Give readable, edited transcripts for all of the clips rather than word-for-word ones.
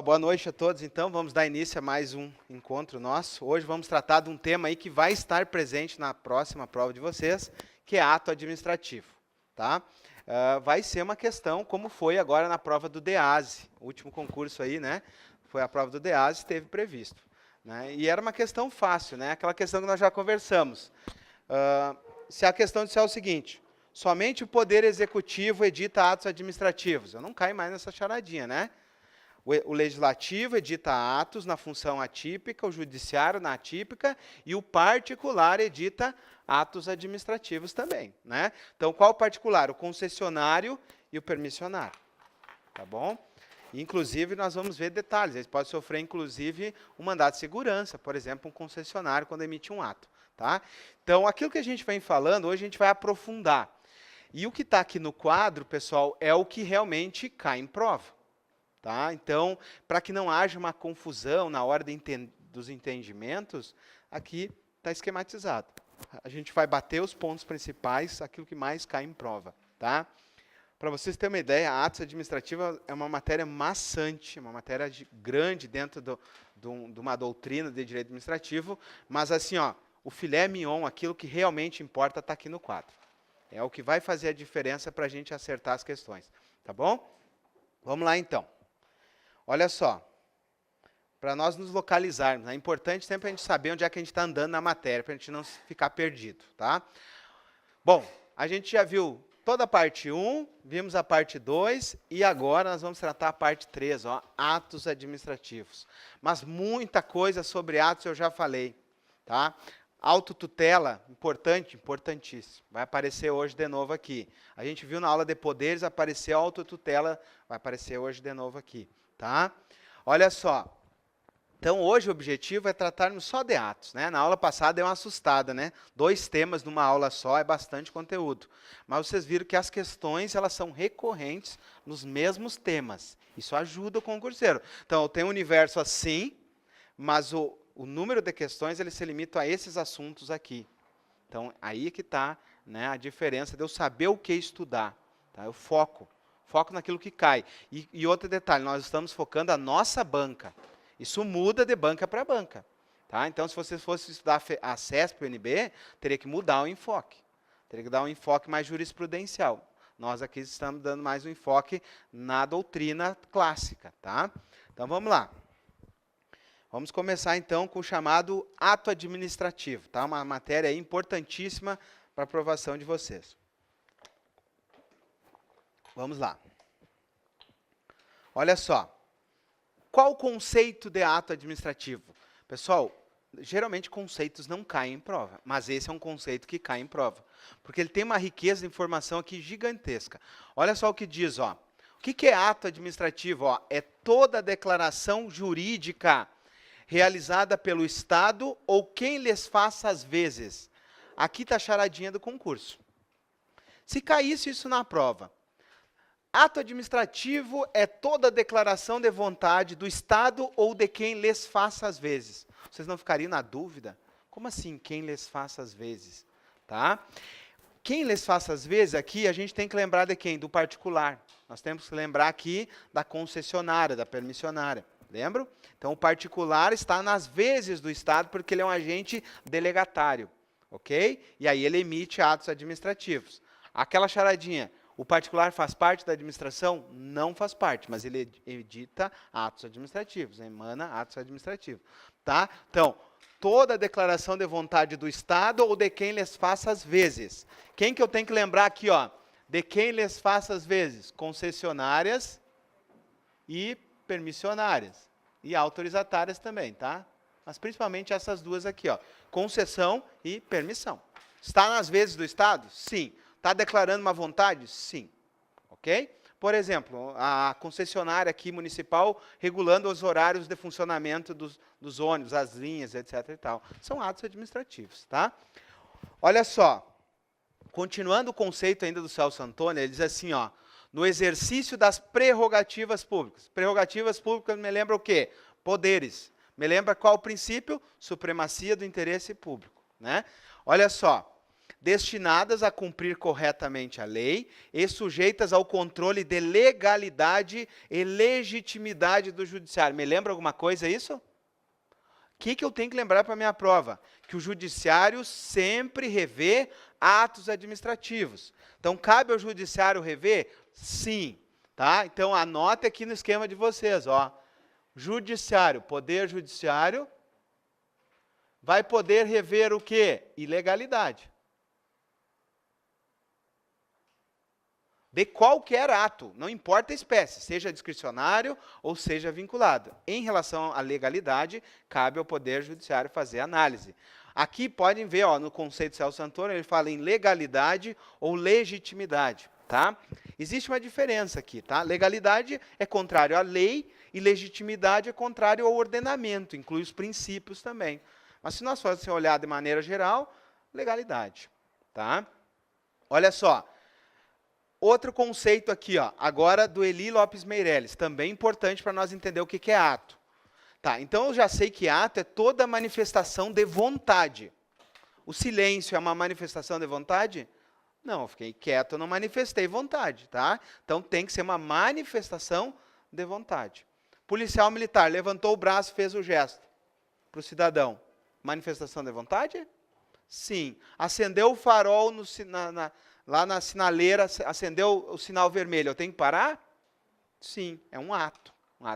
boa noite a todos. Então, vamos dar início a mais um encontro nosso. Hoje vamos tratar de um tema aí que vai estar presente na próxima prova de vocês, que é ato administrativo, tá? Vai ser uma questão como foi agora na prova do DEASE, o último concurso aí, né? Foi a prova do DEASE, esteve previsto, né? E era uma questão fácil, né? Aquela questão que nós já conversamos. Se a questão disser o seguinte: somente o Poder Executivo edita atos administrativos. Eu não caio mais nessa charadinha, né? O Legislativo edita atos na função atípica, o Judiciário na atípica, e o particular edita atos administrativos também, né? Então, qual o particular? O concessionário e o permissionário, tá bom? Inclusive, nós vamos ver detalhes. Eles podem sofrer, inclusive, um mandato de segurança, por exemplo, um concessionário, quando emite um ato, tá? Então, aquilo que a gente vem falando, hoje a gente vai aprofundar. E o que está aqui no quadro, pessoal, é o que realmente cai em prova. Tá? Então, para que não haja uma confusão na hora dos entendimentos, aqui está esquematizado. A gente vai bater os pontos principais, aquilo que mais cai em prova. Tá? Para vocês terem uma ideia, a atos administrativa é uma matéria maçante, uma matéria grande dentro de uma doutrina de direito administrativo, mas assim, ó, o filé mignon, aquilo que realmente importa, está aqui no quadro. É o que vai fazer a diferença para a gente acertar as questões. Tá bom? Vamos lá, então. Olha só, para nós nos localizarmos, é importante sempre a gente saber onde é que a gente está andando na matéria, para a gente não ficar perdido, tá? Bom, a gente já viu toda a parte 1, vimos a parte 2, e agora nós vamos tratar a parte 3, ó, atos administrativos. Mas muita coisa sobre atos eu já falei, tá? Autotutela, importante, importantíssimo. Vai aparecer hoje de novo aqui. A gente viu na aula de poderes, apareceu a autotutela, vai aparecer hoje de novo aqui. Tá? Olha só. Então, hoje o objetivo é tratarmos só de atos, né? Na aula passada deu uma assustada, né? 2 temas numa aula só é bastante conteúdo. Mas vocês viram que as questões, elas são recorrentes nos mesmos temas. Isso ajuda o concurseiro. Então, eu tenho um universo assim, mas o número de questões, ele se limita a esses assuntos aqui. Então, aí que está, né, a diferença de eu saber o que estudar. Tá? Eu foco naquilo que cai. E outro detalhe, nós estamos focando a nossa banca. Isso muda de banca para banca. Tá? Então, se você fosse estudar a CESP, o UNB, teria que mudar o enfoque. Teria que dar um enfoque mais jurisprudencial. Nós aqui estamos dando mais um enfoque na doutrina clássica. Tá? Então, vamos lá. Vamos começar, então, com o chamado ato administrativo. Tá? Uma matéria importantíssima para a aprovação de vocês. Vamos lá. Olha só. Qual o conceito de ato administrativo? Pessoal, geralmente conceitos não caem em prova, mas esse é um conceito que cai em prova, porque ele tem uma riqueza de informação aqui gigantesca. Olha só o que diz, ó. O que é ato administrativo? Ó, é toda declaração jurídica realizada pelo Estado ou quem lhes faça às vezes. Aqui está a charadinha do concurso. Se caísse isso na prova, ato administrativo é toda declaração de vontade do Estado ou de quem lhes faça às vezes. Vocês não ficariam na dúvida? Como assim, quem lhes faça às vezes? Tá? Quem lhes faça às vezes, aqui a gente tem que lembrar de quem? Do particular. Nós temos que lembrar aqui da concessionária, da permissionária. Lembram? Então, o particular está nas vezes do Estado porque ele é um agente delegatário. Ok? E aí ele emite atos administrativos. Aquela charadinha. O particular faz parte da administração? Não faz parte, mas ele edita atos administrativos, emana atos administrativos. Tá? Então, toda declaração de vontade do Estado ou de quem lhes faça às vezes. Quem que eu tenho que lembrar aqui? Ó? De quem lhes faça às vezes? Concessionárias e permissionárias. E autorizatárias também, tá? Mas principalmente essas duas aqui, ó. Concessão e permissão. Está nas vezes do Estado? Sim. Está declarando uma vontade? Sim. Ok? Por exemplo, a concessionária aqui municipal regulando os horários de funcionamento dos ônibus, as linhas, etc. e tal. São atos administrativos, tá? Olha só. Continuando o conceito ainda do Celso Antônio, ele diz assim, ó. No exercício das prerrogativas públicas. Prerrogativas públicas me lembra o quê? Poderes. Me lembra qual o princípio? Supremacia do interesse público, né? Olha só. destinadas a cumprir corretamente a lei e sujeitas ao controle de legalidade e legitimidade do judiciário. Me lembra alguma coisa isso? O que eu tenho que lembrar para a minha prova? Que o judiciário sempre revê atos administrativos. Então, cabe ao judiciário rever? Sim. Tá? Então, anote aqui no esquema de vocês. Ó. Judiciário, poder judiciário, vai poder rever o quê? Ilegalidade. De qualquer ato, não importa a espécie, seja discricionário ou seja vinculado. Em relação à legalidade, cabe ao Poder Judiciário fazer análise. Aqui podem ver, ó, no conceito de Celso Antônio, ele fala em legalidade ou legitimidade. Tá? Existe uma diferença aqui. Tá? Legalidade é contrário à lei e legitimidade é contrário ao ordenamento, inclui os princípios também. Mas se nós fôssemos olhar de maneira geral, legalidade. Tá? Olha só. Outro conceito aqui, ó, agora do Eli Lopes Meireles, também importante para nós entender o que é ato. Tá, então eu já sei que ato é toda manifestação de vontade. O silêncio é uma manifestação de vontade? Não, eu fiquei quieto, eu não manifestei vontade, tá? Então tem que ser uma manifestação de vontade. Policial militar levantou o braço, fez o gesto para o cidadão. Manifestação de vontade? Sim. Acendeu o farol lá na sinaleira, acendeu o sinal vermelho, eu tenho que parar? Sim, é um ato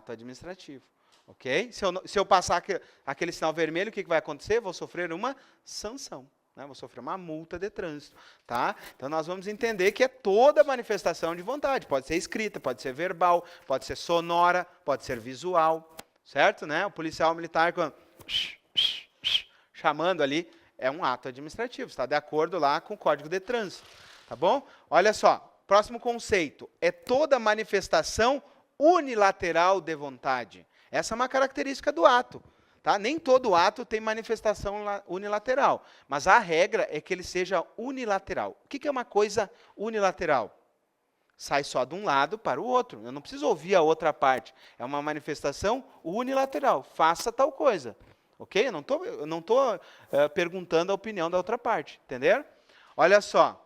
administrativo. Ok? Se eu passar aquele sinal vermelho, o que vai acontecer? Vou sofrer uma sanção. Né? Vou sofrer uma multa de trânsito. Tá? Então, nós vamos entender que é toda manifestação de vontade. Pode ser escrita, pode ser verbal, pode ser sonora, pode ser visual. Certo? Né? O policial militar, chamando ali, é um ato administrativo. Está de acordo lá com o Código de Trânsito. Tá bom? Olha só, próximo conceito. É toda manifestação unilateral de vontade. Essa é uma característica do ato. Tá? Nem todo ato tem manifestação unilateral, mas a regra é que ele seja unilateral. O que é uma coisa unilateral? Sai só de um lado para o outro. Eu não preciso ouvir a outra parte. É uma manifestação unilateral. Faça tal coisa. Ok? Eu não estou perguntando a opinião da outra parte. Entenderam? Olha só.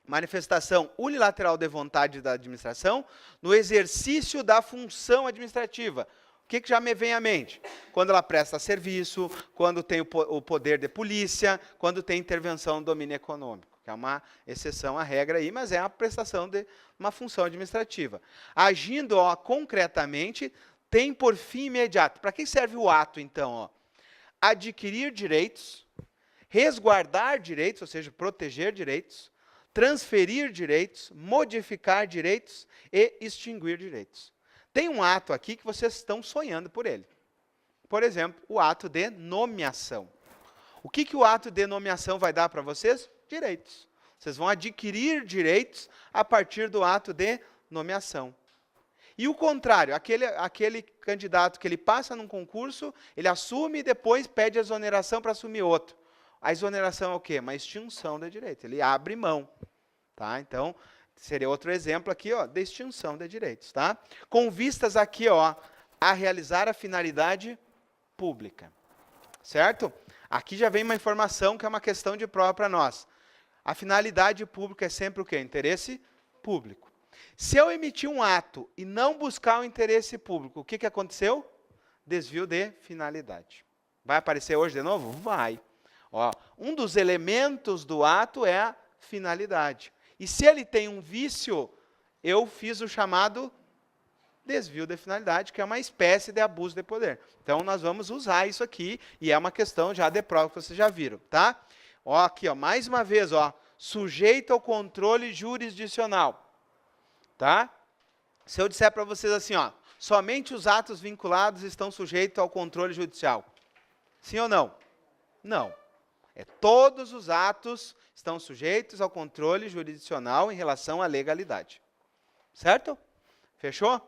Manifestação unilateral de vontade da administração no exercício da função administrativa. O que já me vem à mente? Quando ela presta serviço, quando tem o poder de polícia, quando tem intervenção no domínio econômico, que é uma exceção à regra aí, mas é a prestação de uma função administrativa. Agindo concretamente, tem por fim imediato. Para que serve o ato, então? Ó? Adquirir direitos, resguardar direitos, ou seja, proteger direitos, transferir direitos, modificar direitos e extinguir direitos. Tem um ato aqui que vocês estão sonhando por ele. Por exemplo, o ato de nomeação. O que o ato de nomeação vai dar para vocês? Direitos. Vocês vão adquirir direitos a partir do ato de nomeação. E o contrário, aquele candidato que ele passa num concurso, ele assume e depois pede exoneração para assumir outro. A exoneração é o quê? Uma extinção de direito. Ele abre mão. Tá? Então, seria outro exemplo aqui, ó, de extinção de direitos. Tá? Com vistas aqui, ó, a realizar a finalidade pública. Certo? Aqui já vem uma informação que é uma questão de prova para nós. A finalidade pública é sempre o quê? Interesse público. Se eu emitir um ato e não buscar o interesse público, o que aconteceu? Desvio de finalidade. Vai aparecer hoje de novo? Vai. Ó, um dos elementos do ato é a finalidade. E se ele tem um vício, eu fiz o chamado desvio de finalidade, que é uma espécie de abuso de poder. Então, nós vamos usar isso aqui, e é uma questão já de prova que vocês já viram, tá? Ó, aqui, ó, mais uma vez, ó, sujeito ao controle jurisdicional. Tá? Se eu disser para vocês assim, ó, somente os atos vinculados estão sujeitos ao controle judicial. Sim ou não? Não. Todos os atos estão sujeitos ao controle jurisdicional em relação à legalidade. Certo? Fechou?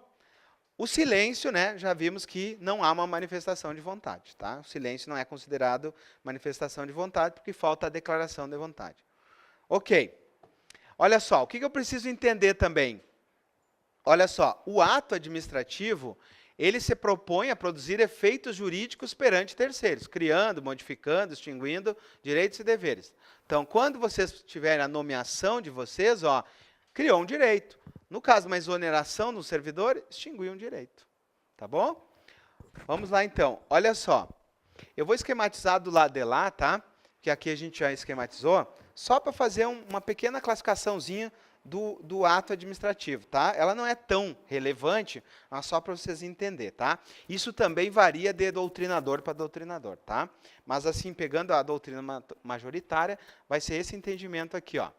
O silêncio, né, já vimos que não há uma manifestação de vontade. Tá? O silêncio não é considerado manifestação de vontade porque falta a declaração de vontade. Ok. Olha só, o que eu preciso entender também? Olha só, o ato administrativo, ele se propõe a produzir efeitos jurídicos perante terceiros, criando, modificando, extinguindo direitos e deveres. Então, quando vocês tiverem a nomeação de vocês, ó, criou um direito. No caso, uma exoneração no servidor, extinguiu um direito. Tá bom? Vamos lá, então. Olha só. Eu vou esquematizar do lado de lá, tá? Que aqui a gente já esquematizou, só para fazer uma pequena classificaçãozinha do ato administrativo, tá? Ela não é tão relevante, mas só para vocês entenderem, tá? Isso também varia de doutrinador para doutrinador, tá? Mas assim, pegando a doutrina majoritária, vai ser esse entendimento aqui, ó.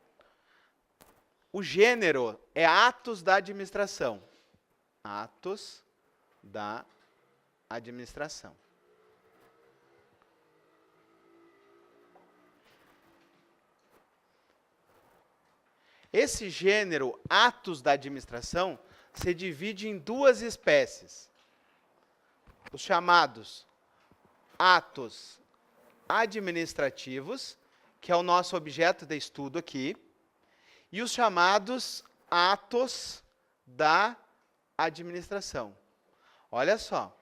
O gênero é atos da administração. Atos da administração. Esse gênero, atos da administração, se divide em duas espécies. Os chamados atos administrativos, que é o nosso objeto de estudo aqui, e os chamados atos da administração. Olha só.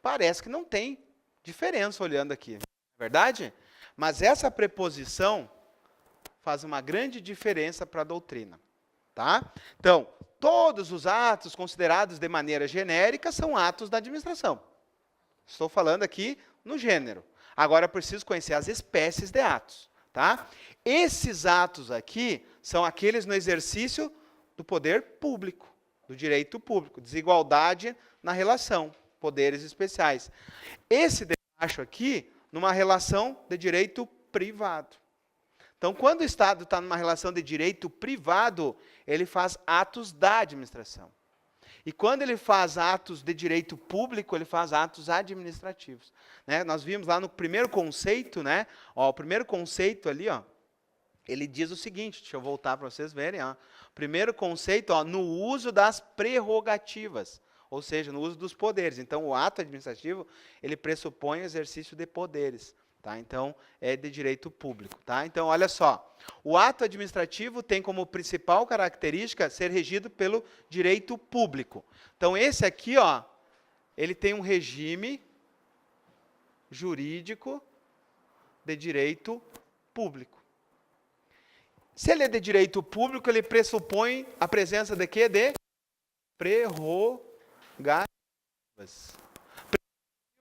Parece que não tem diferença olhando aqui, não é verdade? Mas essa preposição faz uma grande diferença para a doutrina, tá? Então, todos os atos considerados de maneira genérica são atos da administração. Estou falando aqui no gênero. Agora, eu preciso conhecer as espécies de atos, tá? Esses atos aqui são aqueles no exercício do poder público, do direito público, desigualdade na relação, poderes especiais. Esse de baixo aqui, numa relação de direito privado. Então, quando o Estado está numa relação de direito privado, ele faz atos da administração. E quando ele faz atos de direito público, ele faz atos administrativos. Né? Nós vimos lá no primeiro conceito, né? Ó, o primeiro conceito ali, ó, ele diz o seguinte, deixa eu voltar para vocês verem. Ó. O primeiro conceito, ó, no uso das prerrogativas, ou seja, no uso dos poderes. Então, o ato administrativo, ele pressupõe o exercício de poderes. Tá? Então, é de direito público. Tá? Então, olha só. O ato administrativo tem como principal característica ser regido pelo direito público. Então, esse aqui, ó, ele tem um regime jurídico de direito público. Se ele é de direito público, ele pressupõe a presença de quê? De prerrogativas.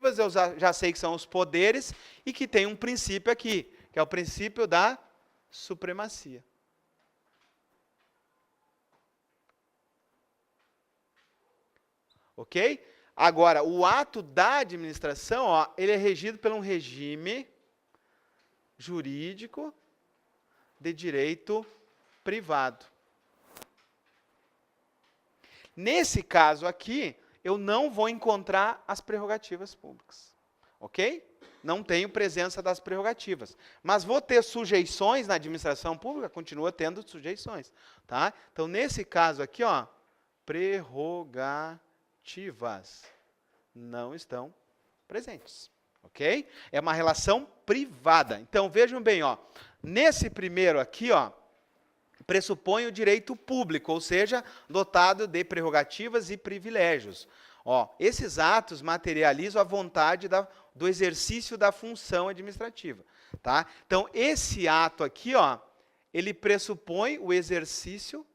Eu já sei que são os poderes e que tem um princípio aqui, que é o princípio da supremacia. Ok? Agora, o ato da administração, ó, ele é regido por um regime jurídico de direito privado. Nesse caso aqui, eu não vou encontrar as prerrogativas públicas, ok? Não tenho presença das prerrogativas. Mas vou ter sujeições na administração pública? Continua tendo sujeições, tá? Então, nesse caso aqui, ó, prerrogativas não estão presentes, ok? É uma relação privada. Então, vejam bem, ó, nesse primeiro aqui, ó, pressupõe o direito público, ou seja, dotado de prerrogativas e privilégios. Ó, esses atos materializam a vontade do exercício da função administrativa. Tá? Então, esse ato aqui, ó, ele pressupõe o exercício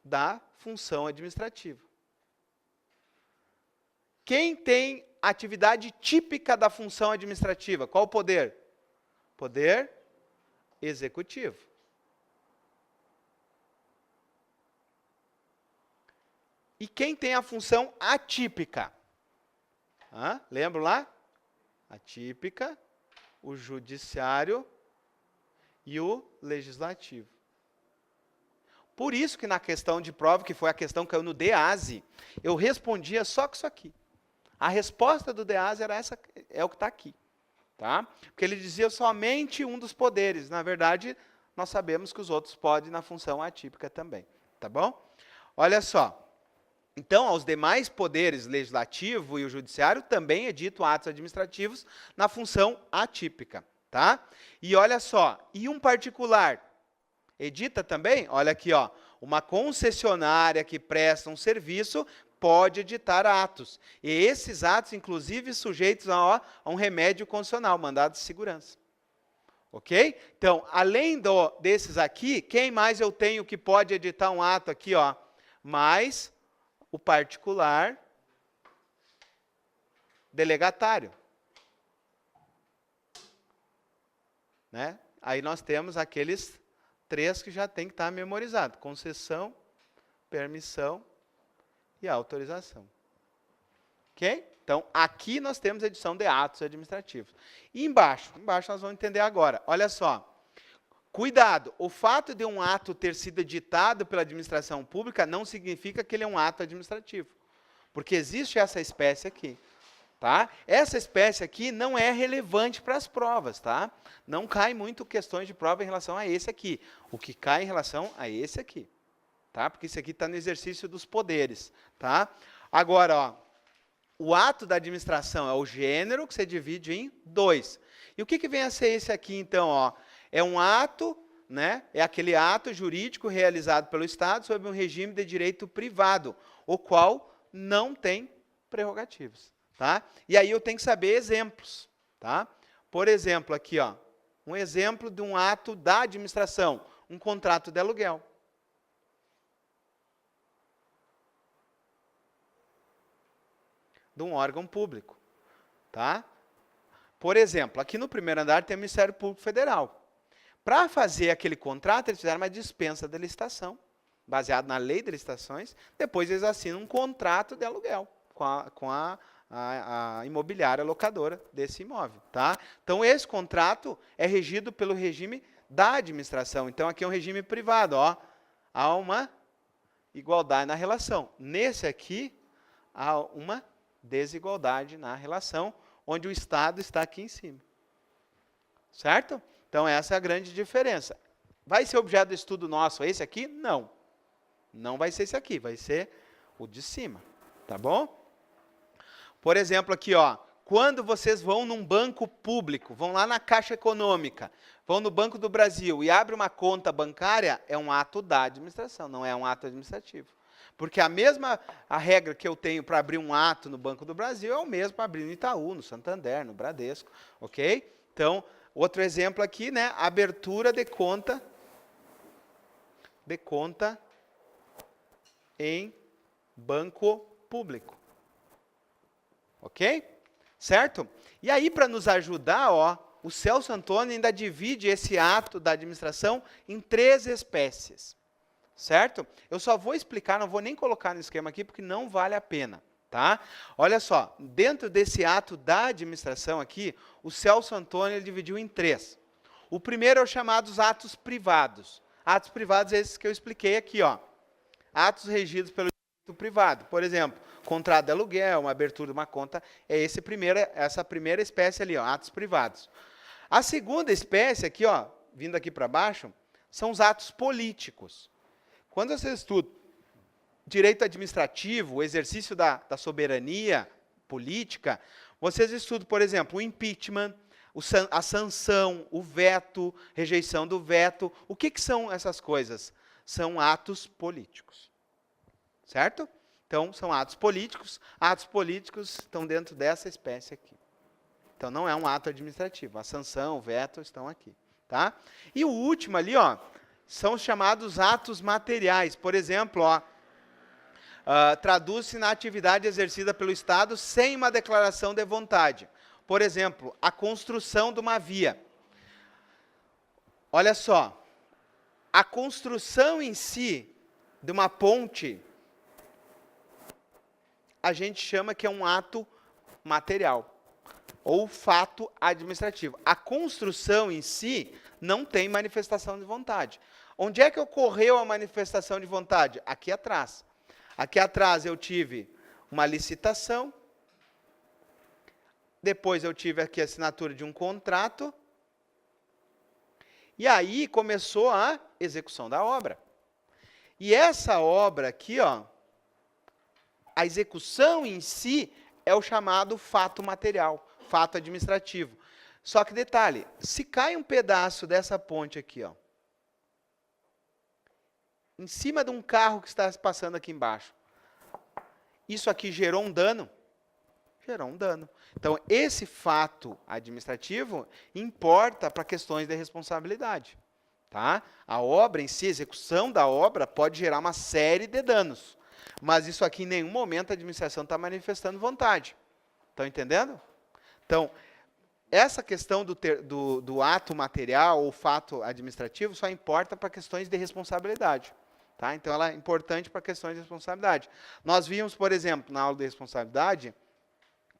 da função administrativa. Quem tem atividade típica da função administrativa? Qual o poder? Poder executivo. E quem tem a função atípica? Lembra lá? Atípica, o judiciário e o legislativo. Por isso que na questão de prova, que foi a questão que caiu no DEASE, eu respondia só com isso aqui. A resposta do DEASE era essa, é o que está aqui. Tá? Porque ele dizia somente um dos poderes. Na verdade, nós sabemos que os outros podem na função atípica também. Tá bom? Olha só. Então, aos demais poderes, legislativo e o judiciário, também é dito atos administrativos na função atípica, tá? E olha só, e um particular, edita também? Olha aqui, ó, uma concessionária que presta um serviço pode editar atos. E esses atos, inclusive, sujeitos a um remédio constitucional, mandado de segurança, Ok? Então, além desses aqui, quem mais eu tenho que pode editar um ato aqui, ó? Mais o particular delegatário. Né? Aí nós temos aqueles 3 que já tem que estar memorizado: concessão, permissão e autorização. Ok? Então, aqui nós temos a edição de atos administrativos. E embaixo nós vamos entender agora. Olha só. Cuidado, o fato de um ato ter sido editado pela administração pública não significa que ele é um ato administrativo. Porque existe essa espécie aqui. Tá? Essa espécie aqui não é relevante para as provas. Tá? Não cai muito questões de prova em relação a esse aqui. O que cai em relação a esse aqui. Tá? Porque isso aqui está no exercício dos poderes. Tá? Agora, ó, o ato da administração é o gênero que você divide em 2. E o que vem a ser esse aqui, então? Ó? É um ato, né? É aquele ato jurídico realizado pelo Estado sob um regime de direito privado, o qual não tem prerrogativas. Tá? E aí eu tenho que saber exemplos. Tá? Por exemplo, aqui, ó, um exemplo de um ato da administração, um contrato de aluguel. De um órgão público. Tá? Por exemplo, aqui no primeiro andar tem o Ministério Público Federal. Para fazer aquele contrato, eles fizeram uma dispensa de licitação, baseado na lei de licitações. Depois eles assinam um contrato de aluguel com a imobiliária locadora desse imóvel. Tá? Então, esse contrato é regido pelo regime da administração. Então, aqui é um regime privado. Ó. Há uma igualdade na relação. Nesse aqui, há uma desigualdade na relação, onde o Estado está aqui em cima. Certo? Então, essa é a grande diferença. Vai ser objeto de estudo nosso esse aqui? Não. Não vai ser esse aqui, vai ser o de cima. Tá bom? Por exemplo, aqui, ó, quando vocês vão num banco público, vão lá na Caixa Econômica, vão no Banco do Brasil e abrem uma conta bancária, é um ato da administração, não é um ato administrativo. Porque a regra que eu tenho para abrir um ato no Banco do Brasil é o mesmo para abrir no Itaú, no Santander, no Bradesco, ok? Então, outro exemplo aqui, né, abertura de conta em banco público. Ok? Certo? E aí, para nos ajudar, ó, o Celso Antônio ainda divide esse ato da administração em 3 espécies. Certo? Eu só vou explicar, não vou nem colocar no esquema aqui, porque não vale a pena. Tá? Olha só, dentro desse ato da administração aqui, o Celso Antônio ele dividiu em 3. O primeiro é os chamados atos privados. Atos privados é esses que eu expliquei aqui. Ó. Atos regidos pelo direito privado. Por exemplo, contrato de aluguel, uma abertura de uma conta, é essa primeira espécie ali, ó, atos privados. A segunda espécie aqui, ó, vindo aqui para baixo, são os atos políticos. Quando você estuda direito administrativo, o exercício da soberania política, vocês estudam, por exemplo, o impeachment, a sanção, o veto, rejeição do veto. O que são essas coisas? São atos políticos. Certo? Então, são atos políticos. Atos políticos estão dentro dessa espécie aqui. Então, não é um ato administrativo. A sanção, o veto estão aqui. Tá? E o último ali, ó, são os chamados atos materiais. Por exemplo, ó, traduz-se na atividade exercida pelo Estado sem uma declaração de vontade. Por exemplo, a construção de uma via. Olha só, a construção em si de uma ponte, a gente chama que é um ato material, ou fato administrativo. A construção em si não tem manifestação de vontade. Onde é que ocorreu a manifestação de vontade? Aqui atrás. Aqui atrás eu tive uma licitação, depois eu tive aqui a assinatura de um contrato, e aí começou a execução da obra. E essa obra aqui, ó, a execução em si é o chamado fato material, fato administrativo. Só que detalhe, se cai um pedaço dessa ponte aqui, ó, em cima de um carro que está passando aqui embaixo, isso aqui gerou um dano? gerou um dano. Então, esse fato administrativo importa para questões de responsabilidade. Tá? A obra em si, a execução da obra, pode gerar uma série de danos. Mas isso aqui, em nenhum momento, a administração está manifestando vontade. Estão entendendo? Então, essa questão do ato material ou fato administrativo só importa para questões de responsabilidade. Tá? Então, ela é importante para questões de responsabilidade. Nós vimos, por exemplo, na aula de responsabilidade,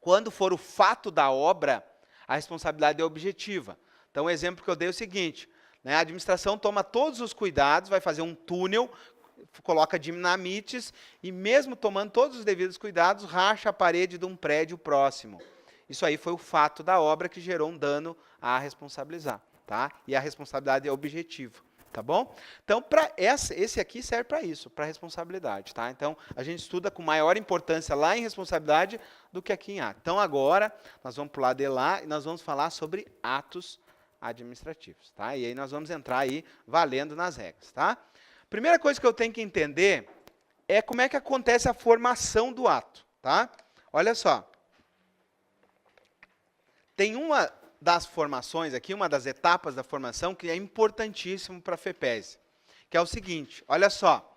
quando for o fato da obra, a responsabilidade é objetiva. Então, o exemplo que eu dei é o seguinte, né, a administração toma todos os cuidados, vai fazer um túnel, coloca dinamites e mesmo tomando todos os devidos cuidados, racha a parede de um prédio próximo. Isso aí foi o fato da obra que gerou um dano a responsabilizar. Tá? E a responsabilidade é objetiva. Tá bom? Então, esse aqui serve para isso, para responsabilidade. Tá? Então, a gente estuda com maior importância lá em responsabilidade do que aqui em ato. Então, agora, nós vamos pular de lá e nós vamos falar sobre atos administrativos. Tá? E aí nós vamos entrar aí valendo nas regras. Tá? Primeira coisa que eu tenho que entender é como é que acontece a formação do ato. Tá? Olha só. Tem uma das formações aqui, uma das etapas da formação que é importantíssimo para a FEPES, que é o seguinte, olha só.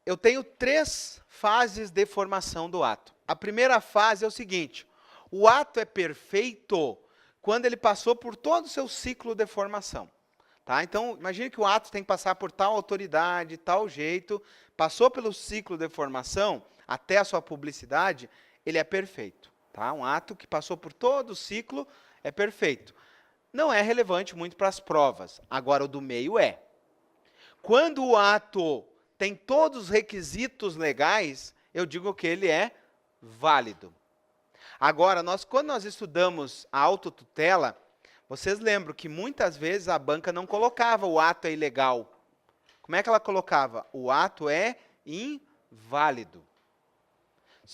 Eu tenho 3 fases de formação do ato. A primeira fase é o seguinte, o ato é perfeito quando ele passou por todo o seu ciclo de formação. Tá? Então, imagine que o ato tem que passar por tal autoridade, tal jeito, passou pelo ciclo de formação, até a sua publicidade, ele é perfeito. Tá? Um ato que passou por todo o ciclo é perfeito. Não é relevante muito para as provas. Agora, o do meio é. Quando o ato tem todos os requisitos legais, eu digo que ele é válido. Agora, quando nós estudamos a autotutela, vocês lembram que muitas vezes a banca não colocava o ato é ilegal. Como é que ela colocava? O ato é inválido.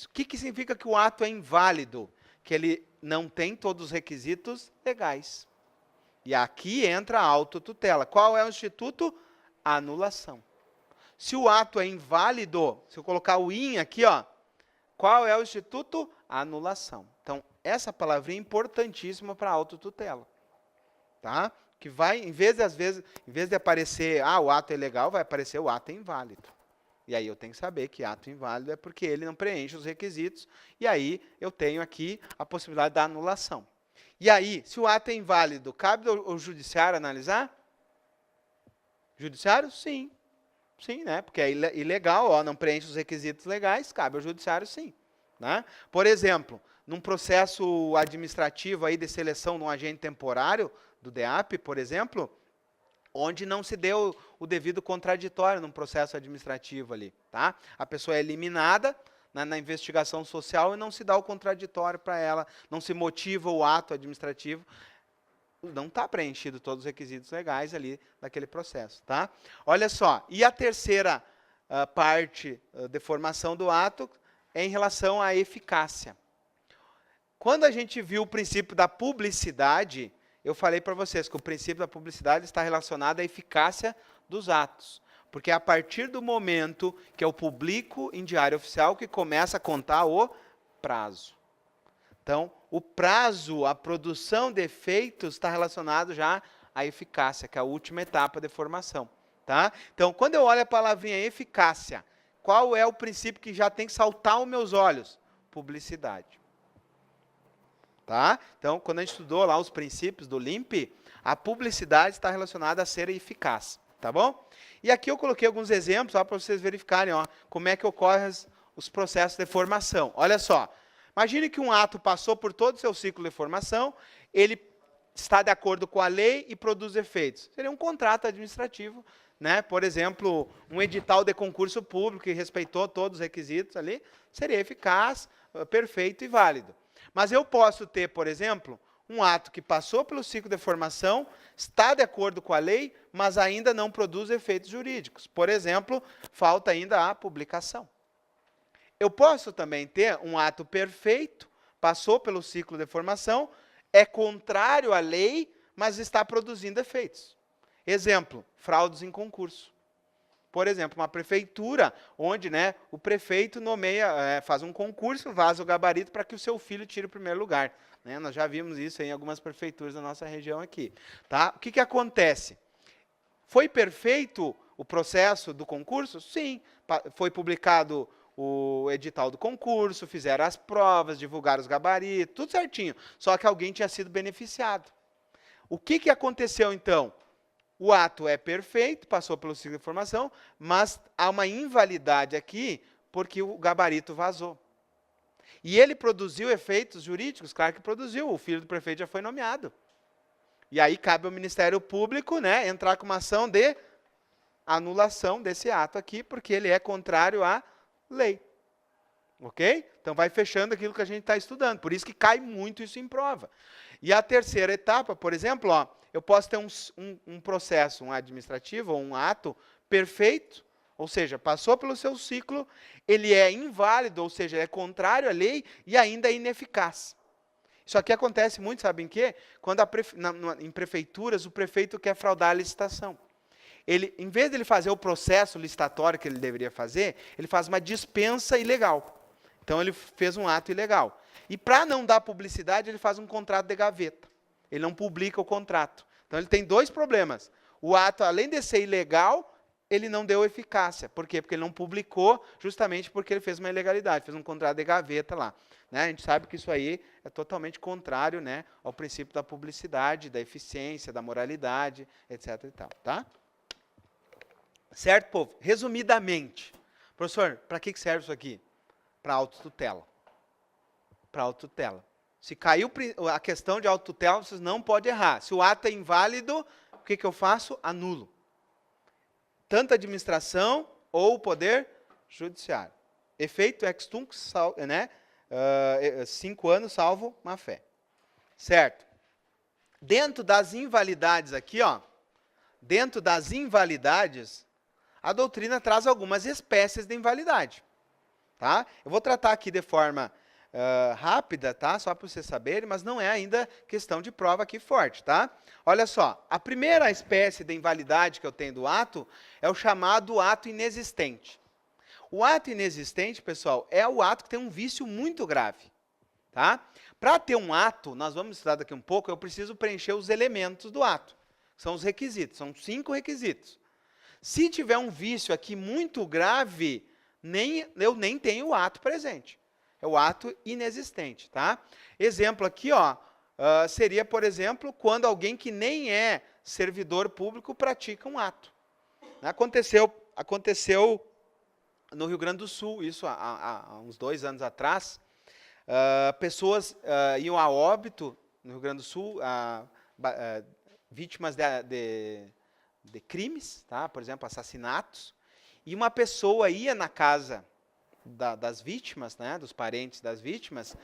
O que significa que o ato é inválido? Que ele não tem todos os requisitos legais. E aqui entra a autotutela. Qual é o instituto? Anulação. Se o ato é inválido, se eu colocar o IN aqui, ó, qual é o instituto? Anulação. Então, essa palavrinha é importantíssima para a autotutela. Tá? Que vai, em vez de aparecer, o ato é ilegal, vai aparecer o ato é inválido. E aí eu tenho que saber que ato inválido é porque ele não preenche os requisitos, e aí eu tenho aqui a possibilidade da anulação. E aí, se o ato é inválido, cabe ao judiciário analisar? Judiciário? Sim. Sim, né? Porque é ilegal, ó, não preenche os requisitos legais, cabe ao judiciário sim. Né? Por exemplo, num processo administrativo aí de seleção de um agente temporário, do DEAP, por exemplo, onde não se deu o devido contraditório num processo administrativo ali. Tá? A pessoa é eliminada na investigação social e não se dá o contraditório para ela, não se motiva o ato administrativo, não está preenchido todos os requisitos legais ali daquele processo. Tá? Olha só, e a terceira parte de formação do ato é em relação à eficácia. Quando a gente viu o princípio da publicidade, eu falei para vocês que o princípio da publicidade está relacionado à eficácia dos atos. Porque é a partir do momento que eu publico em diário oficial que começa a contar o prazo. Então, o prazo, a produção de efeitos está relacionado já à eficácia, que é a última etapa de formação. Tá? Então, quando eu olho a palavrinha eficácia, qual é o princípio que já tem que saltar aos meus olhos? Publicidade. Tá? Então, quando a gente estudou lá os princípios do LIMP, a publicidade está relacionada a ser eficaz. Tá bom? E aqui eu coloquei alguns exemplos para vocês verificarem como é que ocorrem os processos de formação. Olha só, imagine que um ato passou por todo o seu ciclo de formação, ele está de acordo com a lei e produz efeitos. Seria um contrato administrativo, né? Por exemplo, um edital de concurso público que respeitou todos os requisitos ali, seria eficaz, perfeito e válido. Mas eu posso ter, por exemplo, um ato que passou pelo ciclo de formação, está de acordo com a lei, mas ainda não produz efeitos jurídicos. Por exemplo, falta ainda a publicação. Eu posso também ter um ato perfeito, passou pelo ciclo de formação, é contrário à lei, mas está produzindo efeitos. Exemplo, fraudes em concurso. Por exemplo, uma prefeitura onde, né, o prefeito nomeia, faz um concurso, vaza o gabarito para que o seu filho tire o primeiro lugar. Né? Nós já vimos isso em algumas prefeituras da nossa região aqui. Tá? O que acontece? Foi perfeito o processo do concurso? Sim. Foi publicado o edital do concurso, fizeram as provas, divulgaram os gabaritos, tudo certinho. Só que alguém tinha sido beneficiado. O que aconteceu, então? O ato é perfeito, passou pelo ciclo de formação, mas há uma invalidade aqui, porque o gabarito vazou. E ele produziu efeitos jurídicos? Claro que produziu, o filho do prefeito já foi nomeado. E aí cabe ao Ministério Público, né, entrar com uma ação de anulação desse ato aqui, porque ele é contrário à lei. Ok? Então vai fechando aquilo que a gente está estudando. Por isso que cai muito isso em prova. E a terceira etapa, por exemplo, ó, eu posso ter um processo, um administrativo ou um ato perfeito, ou seja, passou pelo seu ciclo, ele é inválido, ou seja, é contrário à lei e ainda é ineficaz. Isso aqui acontece muito, sabe em quê? Quando em prefeituras o prefeito quer fraudar a licitação. Ele, em vez de ele fazer o processo licitatório que ele deveria fazer, ele faz uma dispensa ilegal. Então ele fez um ato ilegal. E para não dar publicidade, ele faz um contrato de gaveta. Ele não publica o contrato. Então ele tem dois problemas. O ato, além de ser ilegal, ele não deu eficácia. Por quê? Porque ele não publicou, justamente porque ele fez uma ilegalidade, fez um contrato de gaveta lá. Né? A gente sabe que isso aí é totalmente contrário, né, ao princípio da publicidade, da eficiência, da moralidade, etc. e tal, tá? Certo, povo? Resumidamente. Professor, para que serve isso aqui? Para autotutela. Para autotutela. Se caiu a questão de autotutela, vocês não podem errar. Se o ato é inválido, o que eu faço? Anulo. Tanto a administração ou o poder judiciário. Efeito ex tunc, né? 5 anos salvo má fé. Certo? Dentro das invalidades aqui, ó, dentro das invalidades, a doutrina traz algumas espécies de invalidade. Tá? Eu vou tratar aqui de forma rápida, tá? Só para vocês saberem, mas não é ainda questão de prova aqui forte. Tá? Olha só, a primeira espécie de invalidade que eu tenho do ato é o chamado ato inexistente. O ato inexistente, pessoal, é o ato que tem um vício muito grave. Tá? Para ter um ato, nós vamos estudar daqui um pouco, eu preciso preencher os elementos do ato. São os requisitos, são 5 requisitos. Se tiver um vício aqui muito grave, eu nem tenho o ato presente. É o ato inexistente. Tá? Exemplo aqui, ó, seria, por exemplo, quando alguém que nem é servidor público pratica um ato. Aconteceu no Rio Grande do Sul, isso há uns 2 anos atrás, pessoas iam a óbito no Rio Grande do Sul, vítimas de crimes, tá? Por exemplo, assassinatos, e uma pessoa ia na casa das vítimas, né, dos parentes das vítimas,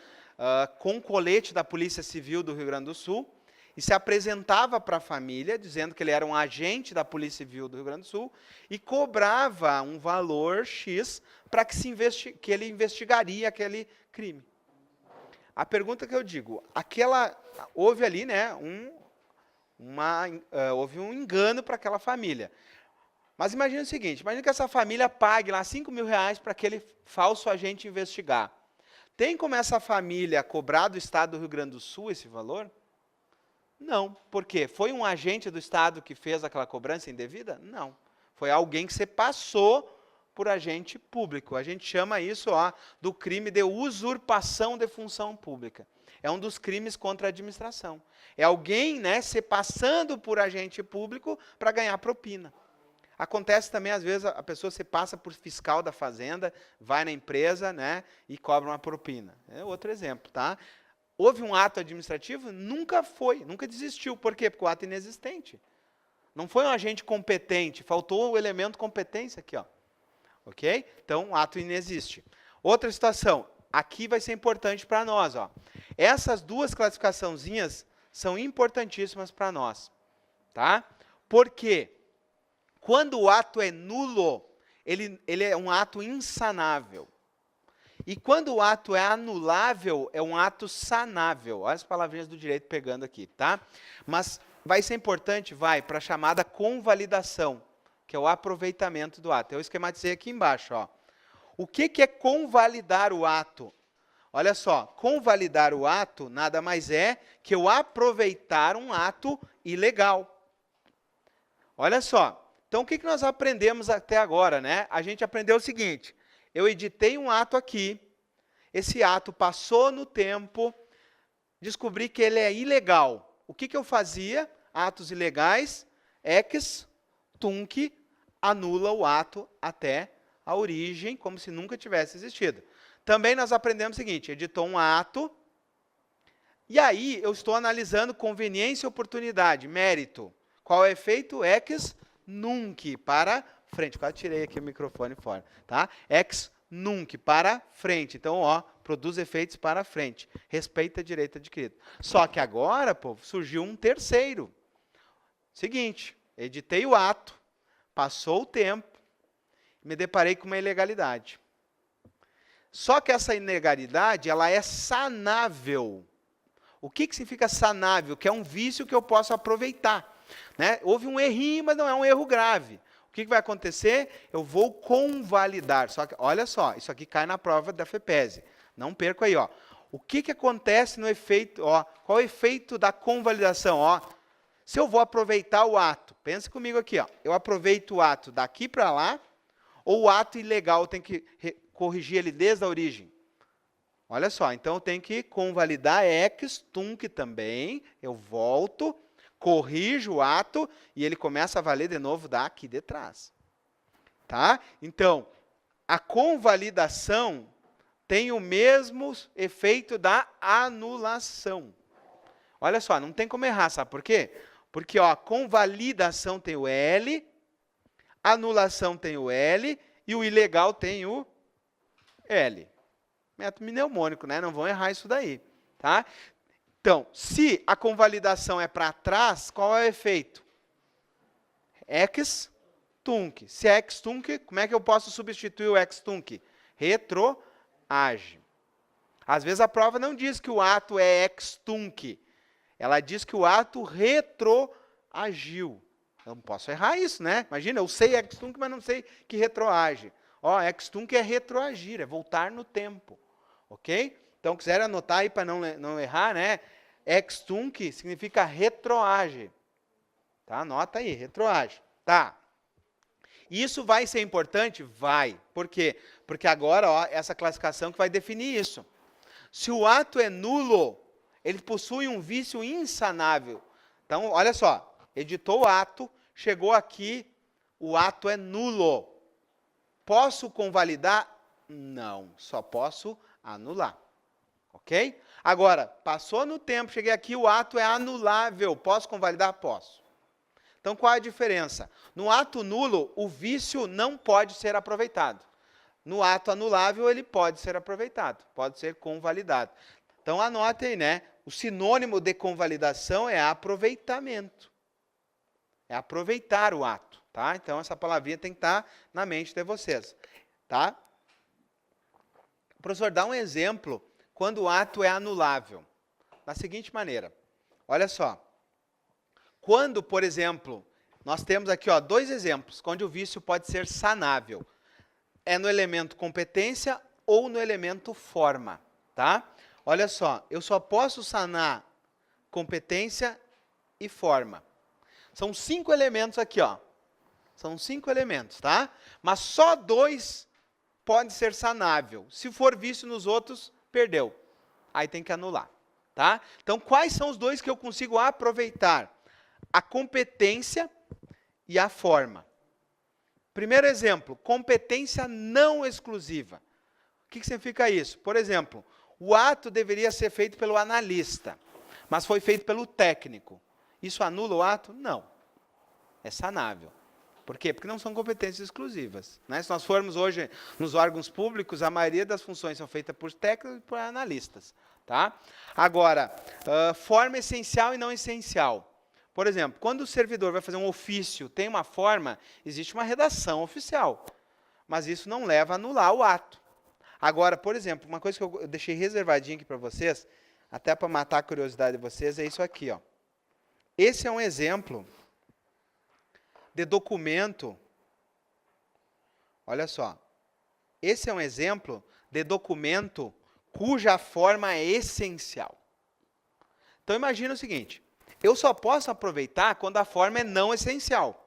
com colete da Polícia Civil do Rio Grande do Sul, e se apresentava para a família, dizendo que ele era um agente da Polícia Civil do Rio Grande do Sul, e cobrava um valor X para que ele investigaria aquele crime. A pergunta que eu digo, houve ali, né, houve um engano para aquela família. Mas imagine o seguinte, imagine que essa família pague lá R$5.000 para aquele falso agente investigar. Tem como essa família cobrar do Estado do Rio Grande do Sul esse valor? Não. Por quê? Foi um agente do Estado que fez aquela cobrança indevida? Não. Foi alguém que se passou por agente público. A gente chama isso do crime de usurpação de função pública. É um dos crimes contra a administração. É alguém, né, se passando por agente público para ganhar propina. Acontece também, às vezes, a pessoa se passa por fiscal da fazenda, vai na empresa, né, e cobra uma propina. É outro exemplo, tá? Houve um ato administrativo? Nunca desistiu. Por quê? Porque o ato é inexistente. Não foi um agente competente, faltou o elemento competência aqui, ó. Ok? Então, o ato inexiste. Outra situação, aqui vai ser importante para nós, ó. Essas 2 classificaçãozinhas são importantíssimas para nós, tá? Por quê? Quando o ato é nulo, ele é um ato insanável. E quando o ato é anulável, é um ato sanável. Olha as palavrinhas do direito pegando aqui, tá? Mas vai ser importante, para a chamada convalidação. que é o aproveitamento do ato. Eu esquematizei aqui embaixo. Ó. O que é convalidar o ato? Olha só, convalidar o ato nada mais é que eu aproveitar um ato ilegal. Olha só, então o que nós aprendemos até agora, né? A gente aprendeu o seguinte, eu editei um ato aqui, esse ato passou no tempo, descobri que ele é ilegal. O que eu fazia? Atos ilegais, ex tunc, anula o ato até a origem, como se nunca tivesse existido. Também nós aprendemos o seguinte, editou um ato, e aí eu estou analisando conveniência e oportunidade, mérito. Qual é o efeito? Ex nunc, para frente. Quase tirei aqui o microfone fora. Tá? Ex nunc, para frente. Então, ó, produz efeitos para frente. Respeita direito adquirido. Só que agora, povo, surgiu um terceiro. Seguinte, editei o ato, passou o tempo, me deparei com uma ilegalidade. Só que essa ilegalidade, ela é sanável. O que significa sanável? Que é um vício que eu posso aproveitar. Né? Houve um errinho, mas não é um erro grave. O que vai acontecer? Eu vou convalidar. Só que, olha só, isso aqui cai na prova da FEPESE. Não perco aí. Ó. O que acontece no efeito? Ó, qual é o efeito da convalidação? Ó, se eu vou aproveitar o ato, pensa comigo aqui. Ó, eu aproveito o ato daqui para lá, ou o ato ilegal eu tenho que corrigir ele desde a origem? Olha só, então eu tenho que convalidar ex tunc também, eu volto, corrijo o ato e ele começa a valer de novo daqui de trás. Tá? Então, a convalidação tem o mesmo efeito da anulação. Olha só, não tem como errar, sabe por quê? Porque ó, a convalidação tem o L, a anulação tem o L e o ilegal tem o L. Método mnemônico, né? Não vão errar isso daí. Tá? Então, se a convalidação é para trás, qual é o efeito? Ex tunc. Se é ex tunc, como é que eu posso substituir o ex tunc? Retroage. Às vezes a prova não diz que o ato é ex tunc. Ela diz que o ato retroagiu. Eu não posso errar isso, né? Imagina, eu sei ex tunc, mas não sei que retroage. Ó, ex tunc é retroagir, é voltar no tempo. Ok? Então, quiser anotar aí para não errar, né? Ex tunc significa retroage. Tá? Anota aí, retroage. Tá. Isso vai ser importante? Vai. Por quê? Porque agora, ó, essa classificação que vai definir isso. Se o ato é nulo, ele possui um vício insanável. Então, olha só, editou o ato, chegou aqui, o ato é nulo. Posso convalidar? Não, só posso anular. Ok? Agora, passou no tempo, cheguei aqui, o ato é anulável. Posso convalidar? Posso. Então, qual é a diferença? No ato nulo, o vício não pode ser aproveitado. No ato anulável, ele pode ser aproveitado, pode ser convalidado. Então, anote aí, né? O sinônimo de convalidação é aproveitamento. É aproveitar o ato, tá? Então, essa palavrinha tem que estar na mente de vocês, tá? O professor dá um exemplo quando o ato é anulável. Da seguinte maneira, olha só. Quando, por exemplo, nós temos aqui ó, dois exemplos, onde o vício pode ser sanável. É no elemento competência ou no elemento forma, tá? Olha só, eu só posso sanar competência e forma. São 5 elementos aqui, ó. São 5 elementos, tá? Mas só 2 pode ser sanável. Se for vício nos outros, perdeu. Aí tem que anular, tá? Então, quais são os 2 que eu consigo aproveitar? A competência e a forma. Primeiro exemplo, competência não exclusiva. O que significa isso? Por exemplo, o ato deveria ser feito pelo analista, mas foi feito pelo técnico. Isso anula o ato? Não. É sanável. Por quê? Porque não são competências exclusivas. Né? Se nós formos hoje nos órgãos públicos, a maioria das funções são feitas por técnicos e por analistas. Tá? Agora, forma essencial e não essencial. Por exemplo, quando o servidor vai fazer um ofício, tem uma forma, existe uma redação oficial. Mas isso não leva a anular o ato. Agora, por exemplo, uma coisa que eu deixei reservadinho aqui para vocês, até para matar a curiosidade de vocês, é isso aqui. Ó. Esse é um exemplo de documento Olha só. Esse é um exemplo de documento cuja forma é essencial. Então, imagina o seguinte. Eu só posso aproveitar quando a forma é não essencial.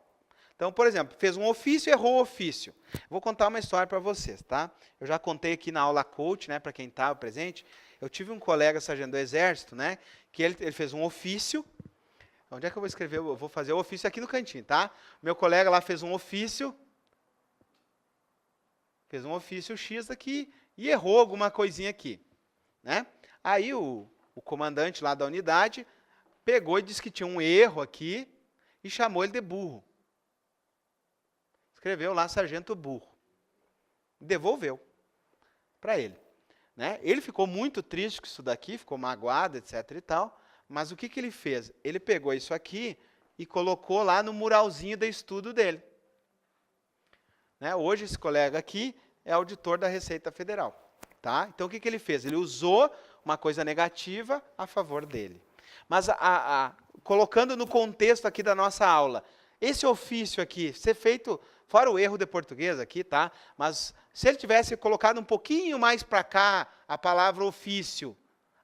Então, por exemplo, fez um ofício e errou o ofício. Vou contar uma história para vocês, tá? Eu já contei aqui na aula coach, né, para quem estava presente. Eu tive um colega sargento do Exército, né, que ele fez um ofício. Onde é que eu vou escrever? Eu vou fazer o ofício aqui no cantinho, tá? Meu colega lá fez um ofício X aqui e errou alguma coisinha aqui, né? Aí o comandante lá da unidade pegou e disse que tinha um erro aqui e chamou ele de burro. Escreveu lá sargento burro. Devolveu para ele, né? Ele ficou muito triste com isso daqui, ficou magoado, etc e tal, mas o que ele fez? Ele pegou isso aqui e colocou lá no muralzinho de estudo dele. Né? Hoje esse colega aqui é auditor da Receita Federal. Tá? Então o que ele fez? Ele usou uma coisa negativa a favor dele. Mas colocando no contexto aqui da nossa aula, esse ofício aqui, ser feito, fora o erro de português aqui, tá? Mas se ele tivesse colocado um pouquinho mais para cá a palavra ofício,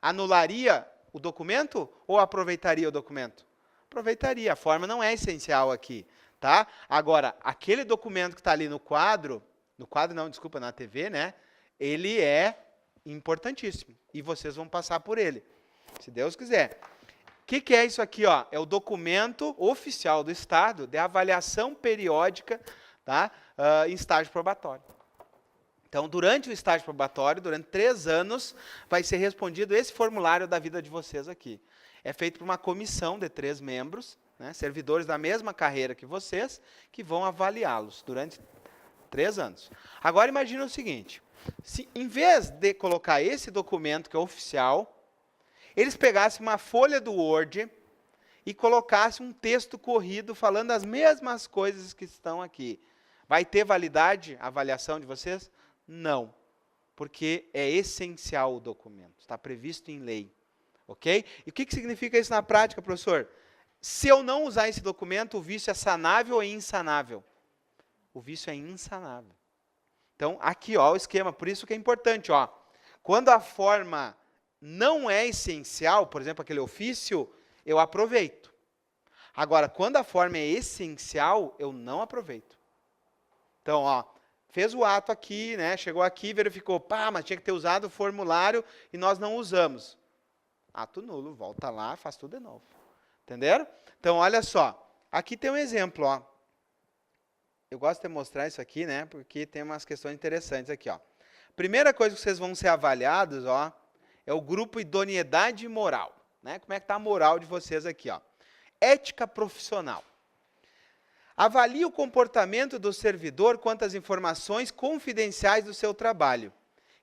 anularia o documento ou aproveitaria o documento? Aproveitaria, a forma não é essencial aqui. Tá? Agora, aquele documento que está ali no quadro não, desculpa, na TV, né? Ele é importantíssimo. E vocês vão passar por ele, se Deus quiser. O que é isso aqui? Ó? É o documento oficial do Estado de avaliação periódica, tá? Em estágio probatório. Então, durante o estágio probatório, durante 3 anos, vai ser respondido esse formulário da vida de vocês aqui. É feito por uma comissão de 3 membros, né, servidores da mesma carreira que vocês, que vão avaliá-los durante 3 anos. Agora, imagine o seguinte. Se, em vez de colocar esse documento, que é oficial, eles pegassem uma folha do Word e colocassem um texto corrido falando as mesmas coisas que estão aqui. Vai ter validade a avaliação de vocês? Não, porque é essencial o documento, está previsto em lei. Ok? E o que significa isso na prática, professor? Se eu não usar esse documento, o vício é sanável ou insanável? O vício é insanável. Então, aqui ó, o esquema, por isso que é importante. Ó, quando a forma não é essencial, por exemplo, aquele ofício, eu aproveito. Agora, quando a forma é essencial, eu não aproveito. Então, ó, fez o ato aqui, né, chegou aqui, verificou, pá, mas tinha que ter usado o formulário e nós não usamos. Ato nulo, volta lá, faz tudo de novo. Entenderam? Então, olha só, aqui tem um exemplo, ó. Eu gosto de mostrar isso aqui, né, porque tem umas questões interessantes aqui, ó. Primeira coisa que vocês vão ser avaliados, ó, é o grupo idoneidade moral, né? Como é que está a moral de vocês aqui, ó? Ética profissional. Avalie o comportamento do servidor quanto às informações confidenciais do seu trabalho,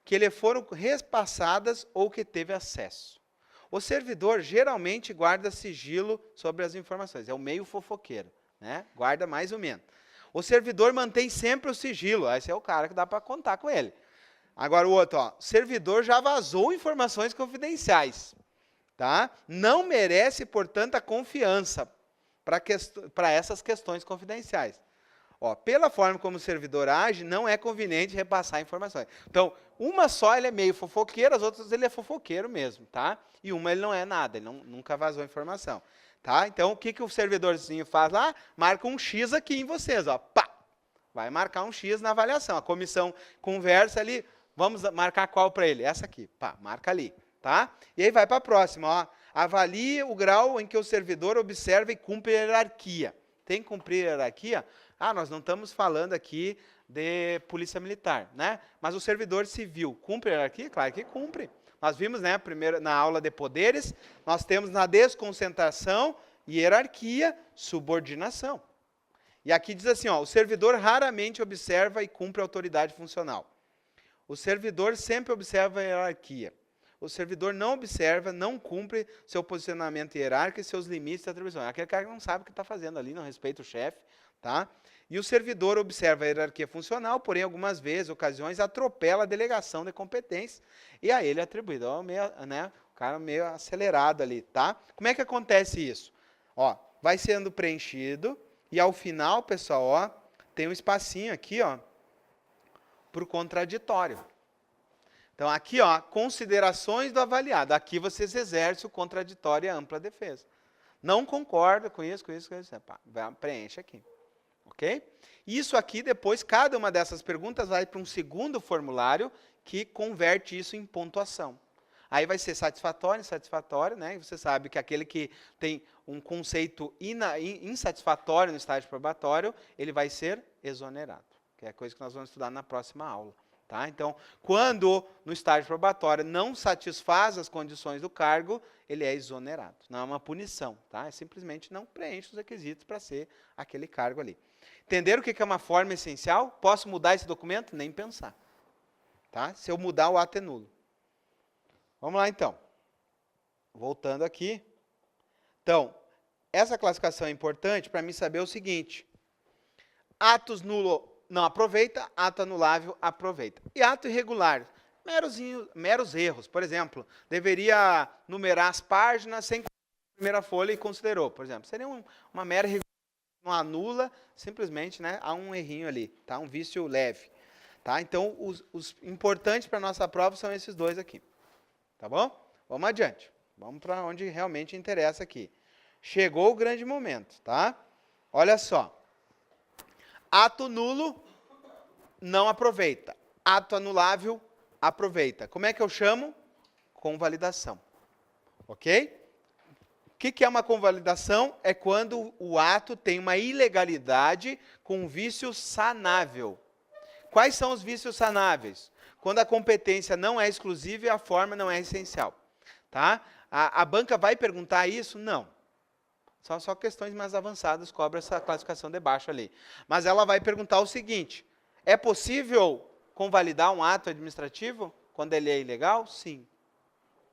que lhe foram repassadas ou que teve acesso. O servidor geralmente guarda sigilo sobre as informações, é o meio fofoqueiro, né? Guarda mais ou menos. O servidor mantém sempre o sigilo, esse é o cara que dá para contar com ele. Agora o outro, ó, o servidor já vazou informações confidenciais, tá? Não merece, portanto, a confiança para essas questões confidenciais. Ó, pela forma como o servidor age, não é conveniente repassar informações. Então, uma só ele é meio fofoqueiro, as outras ele é fofoqueiro mesmo, tá? E uma ele não é nada, ele nunca vazou informação, tá? Então, o que o servidorzinho faz lá? Marca um X aqui em vocês, ó, pá! Vai marcar um X na avaliação. A comissão conversa ali, vamos marcar qual para ele? Essa aqui, pá, marca ali, tá? E aí vai para a próxima, ó. Avalie o grau em que o servidor observa e cumpre a hierarquia. Tem que cumprir a hierarquia? Ah, nós não estamos falando aqui de polícia militar, né? Mas o servidor civil cumpre a hierarquia? Claro que cumpre. Nós vimos, né, primeiro na aula de poderes, nós temos na desconcentração, hierarquia, subordinação. E aqui diz assim, ó, o servidor raramente observa e cumpre a autoridade funcional. O servidor sempre observa a hierarquia. O servidor não observa, não cumpre seu posicionamento hierárquico e seus limites de atribuição. Aquele cara que não sabe o que está fazendo ali, não respeita o chefe, tá? E o servidor observa a hierarquia funcional, porém, algumas vezes, ocasiões, atropela a delegação de competência e a ele é atribuído. Ó, né, o cara meio acelerado ali, tá? Como é que acontece isso? Ó, vai sendo preenchido e ao final, pessoal, ó, tem um espacinho aqui, ó, para o contraditório. Então, aqui, ó, considerações do avaliado. Aqui vocês exercem o contraditório e a ampla defesa. Não concorda com isso, preenche aqui. Ok? Isso aqui, depois, cada uma dessas perguntas vai para um segundo formulário que converte isso em pontuação. Aí vai ser satisfatório, insatisfatório, né? E você sabe que aquele que tem um conceito insatisfatório no estágio probatório, ele vai ser exonerado, que é a coisa que nós vamos estudar na próxima aula. Tá? Então, quando no estágio probatório não satisfaz as condições do cargo, ele é exonerado. Não é uma punição, tá? É simplesmente não preenche os requisitos para ser aquele cargo ali. Entenderam o que é uma forma essencial? Posso mudar esse documento? Nem pensar. Tá? Se eu mudar, o ato é nulo. Vamos lá, então. Voltando aqui. Então, essa classificação é importante para mim saber o seguinte. Atos nulo não aproveita, ato anulável aproveita. E ato irregular, meros erros. Por exemplo, deveria numerar as páginas sem a primeira folha e considerou, por exemplo. Seria uma mera irregularidade, não anula, simplesmente, né, há um errinho ali, tá? Um vício leve. Tá? Então, os importantes para a nossa prova são esses dois aqui. Tá bom? Vamos adiante. Vamos para onde realmente interessa aqui. Chegou o grande momento, tá? Olha só. Ato nulo, não aproveita. Ato anulável, aproveita. Como é que eu chamo? Convalidação. Ok? O que é uma convalidação? É quando o ato tem uma ilegalidade com um vício sanável. Quais são os vícios sanáveis? Quando a competência não é exclusiva e a forma não é essencial. Tá? A banca vai perguntar isso? Não. São só questões mais avançadas, cobra essa classificação de baixo ali. Mas ela vai perguntar o seguinte, é possível convalidar um ato administrativo quando ele é ilegal? Sim.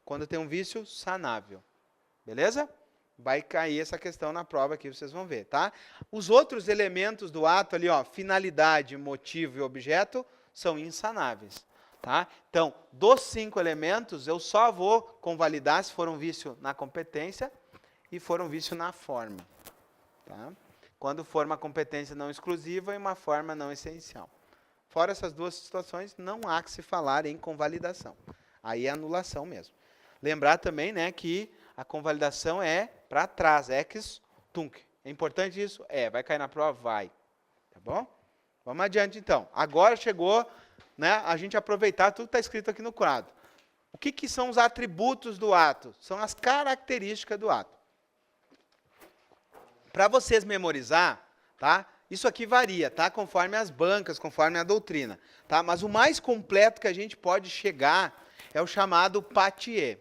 Quando tem um vício sanável. Beleza? Vai cair essa questão na prova aqui, vocês vão ver, tá? Os outros elementos do ato ali, ó, finalidade, motivo e objeto, são insanáveis. Tá? Então, dos 5 elementos, eu só vou convalidar se for um vício na competência e for um vício na forma. Tá? Quando for uma competência não exclusiva e uma forma não essencial. Fora essas duas situações, não há que se falar em convalidação. Aí é anulação mesmo. Lembrar também, né, que a convalidação é para trás, ex tunc. É importante isso? É. Vai cair na prova? Vai. Tá bom? Vamos adiante, então. Agora chegou, né, a gente aproveitar tudo que está escrito aqui no quadro. O que são os atributos do ato? São as características do ato. Para vocês memorizar, tá? Isso aqui varia, tá? Conforme as bancas, conforme a doutrina, tá? Mas o mais completo que a gente pode chegar é o chamado Patier.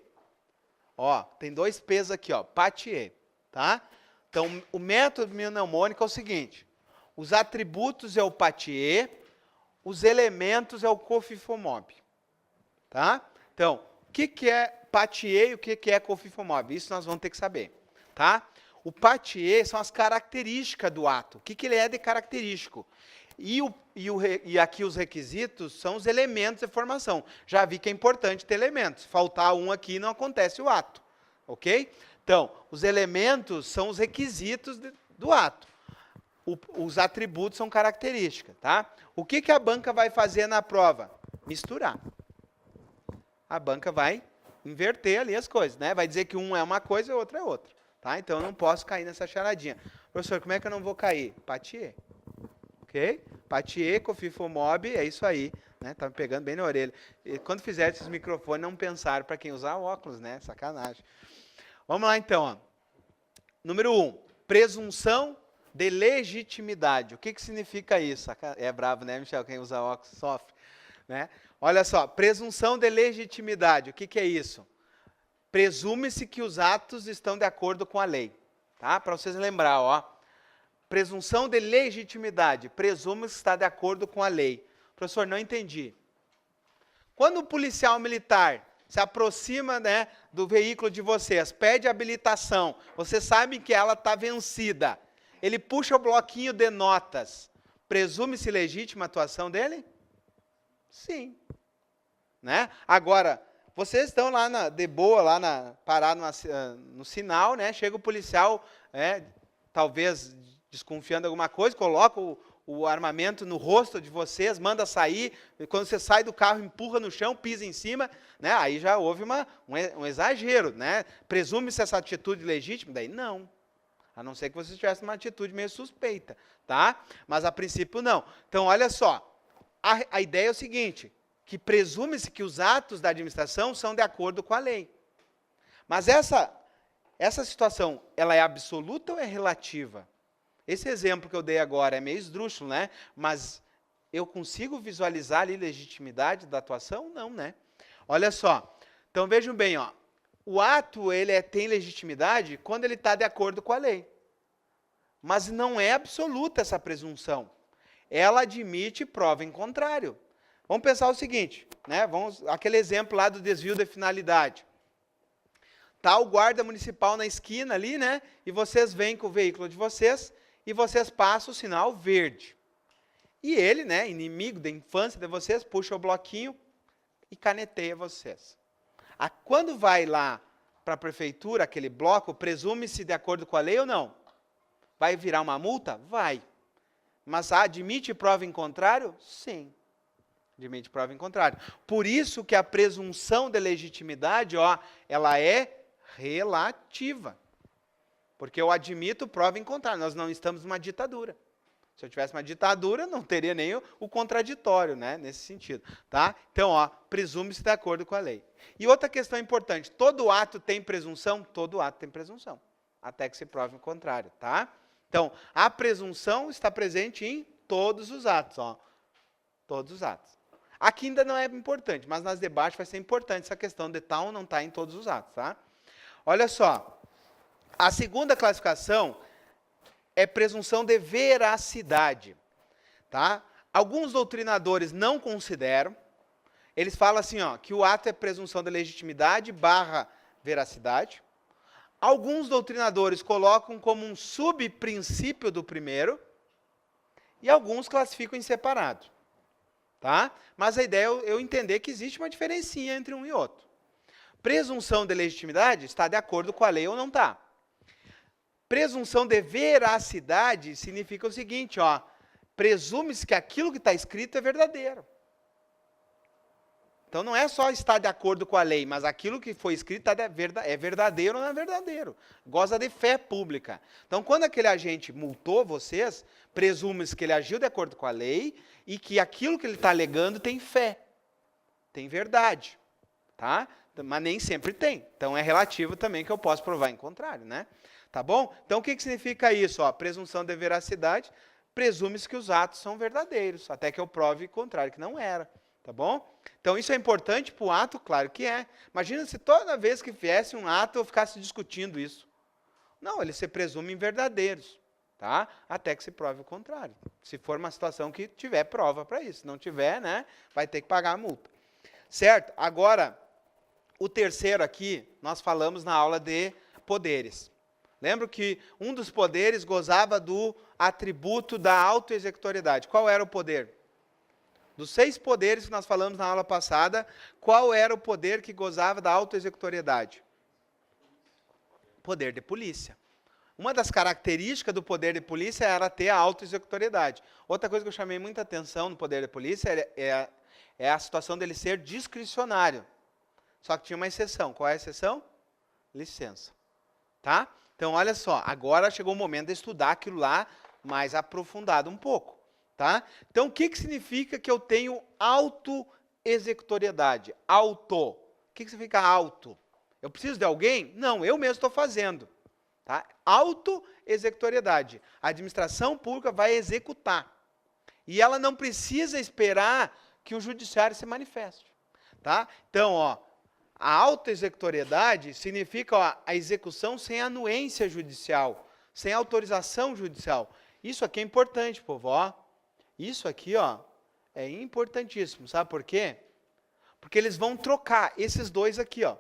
Ó, tem 2 P's aqui, ó, Patier, tá? Então, o método mnemônico é o seguinte: os atributos é o Patier, os elementos é o Cofifomob, tá? Então, o que é Patier e o que é Cofifomob? Isso nós vamos ter que saber, tá? O Patier são as características do ato. O que ele é de característico? E aqui os requisitos são os elementos de formação. Já vi que é importante ter elementos. Faltar um aqui não acontece o ato. Ok? Então, os elementos são os requisitos do ato. Os atributos são características. Tá? O que a banca vai fazer na prova? Misturar. A banca vai inverter ali as coisas. Né? Vai dizer que um é uma coisa e o outro é outra. Tá? Então, eu não posso cair nessa charadinha. Professor, como é que eu não vou cair? Patier. Ok? Patier, Cofifomob, é isso aí. Né? Tá me pegando bem na orelha. E quando fizer esses microfones, não pensar para quem usar óculos, né? Sacanagem. Vamos lá, então. Ó. Número 1. Presunção de legitimidade. O que significa isso? É bravo, né, Michel? Quem usa óculos sofre. Né? Olha só. Presunção de legitimidade. O que é isso? Presume-se que os atos estão de acordo com a lei. Tá? Para vocês lembrar, ó. Presunção de legitimidade. Presume-se que está de acordo com a lei. Professor, não entendi. Quando o policial militar se aproxima, né, do veículo de vocês, pede habilitação, vocês sabem que ela está vencida. Ele puxa o bloquinho de notas. Presume-se legítima a atuação dele? Sim. Né? Agora, vocês estão lá de boa, lá parado no sinal, né? Chega o policial, talvez desconfiando de alguma coisa, coloca o armamento no rosto de vocês, manda sair, e quando você sai do carro, empurra no chão, pisa em cima, né? Aí já houve um exagero, né? Presume-se essa atitude legítima? Daí não. A não ser que você tivesse uma atitude meio suspeita, tá? Mas a princípio não. Então, olha só, a ideia é o seguinte, que presume-se que os atos da administração são de acordo com a lei. Mas essa situação, ela é absoluta ou é relativa? Esse exemplo que eu dei agora é meio esdrúxulo, né? Mas eu consigo visualizar ali legitimidade da atuação? Não, né? Olha só, então vejam bem, ó, o ato ele tem legitimidade quando ele está de acordo com a lei. Mas não é absoluta essa presunção. Ela admite prova em contrário. Vamos pensar o seguinte, né? Aquele exemplo lá do desvio de finalidade. Está o guarda municipal na esquina ali, né? E vocês vêm com o veículo de vocês e vocês passam o sinal verde. E ele, né, inimigo da infância de vocês, puxa o bloquinho e caneteia vocês. Quando vai lá para a prefeitura, aquele bloco, presume-se de acordo com a lei ou não? Vai virar uma multa? Vai. Mas admite prova em contrário? Sim. Admite prova em contrário. Por isso que a presunção de legitimidade, ó, ela é relativa. Porque eu admito prova em contrário. Nós não estamos numa ditadura. Se eu tivesse uma ditadura, não teria nem o contraditório, né, nesse sentido. Tá? Então, ó, presume-se de acordo com a lei. E outra questão importante, todo ato tem presunção? Todo ato tem presunção, até que se prove o contrário. Tá? Então, a presunção está presente em todos os atos. Ó, todos os atos. Aqui ainda não é importante, mas nas debates vai ser importante essa questão de estar ou não estar em todos os atos. Tá? Olha só, a segunda classificação é presunção de veracidade. Tá? Alguns doutrinadores não consideram, eles falam assim, ó, que o ato é presunção de legitimidade barra veracidade. Alguns doutrinadores colocam como um subprincípio do primeiro, e alguns classificam em separado. Tá? Mas a ideia é eu entender que existe uma diferencinha entre um e outro. Presunção de legitimidade está de acordo com a lei ou não está. Presunção de veracidade significa o seguinte, ó, presume-se que aquilo que está escrito é verdadeiro. Então não é só estar de acordo com a lei, mas aquilo que foi escrito é verdadeiro ou não é verdadeiro. Goza de fé pública. Então quando aquele agente multou vocês, presume-se que ele agiu de acordo com a lei e que aquilo que ele está alegando tem fé, tem verdade. Tá? Mas nem sempre tem. Então é relativo também que eu posso provar em contrário, né? Tá bom? Então, o que significa isso? Ó, presunção de veracidade, presume-se que os atos são verdadeiros, até que eu prove o contrário, que não era. Tá bom? Então, isso é importante para o ato? Claro que é. Imagina se toda vez que viesse um ato eu ficasse discutindo isso. Não, eles se presumem verdadeiros, tá? Até que se prove o contrário. Se for uma situação que tiver prova para isso. Se não tiver, né, vai ter que pagar a multa. Certo? Agora, o terceiro aqui, nós falamos na aula de poderes. Lembra que um dos poderes gozava do atributo da autoexecutoriedade. Qual era o poder? Dos 6 poderes que nós falamos na aula passada, qual era o poder que gozava da autoexecutoriedade? Poder de polícia. Uma das características do poder de polícia era ter a autoexecutoriedade. Outra coisa que eu chamei muita atenção no poder de polícia é a situação dele ser discricionário. Só que tinha uma exceção. Qual é a exceção? Licença. Tá? Então, olha só, agora chegou o momento de estudar aquilo lá mais aprofundado um pouco. Tá? Então, o que significa que eu tenho autoexecutoriedade? Auto. O que significa auto? Eu preciso de alguém? Não, eu mesmo estou fazendo. Tá? Autoexecutoriedade. A administração pública vai executar. E ela não precisa esperar que o judiciário se manifeste. Tá? Então, ó, a autoexecutoriedade significa, ó, a execução sem anuência judicial, sem autorização judicial. Isso aqui é importante, povo. Ó. Isso aqui, ó, é importantíssimo. Sabe por quê? Porque eles vão trocar esses dois aqui, ó.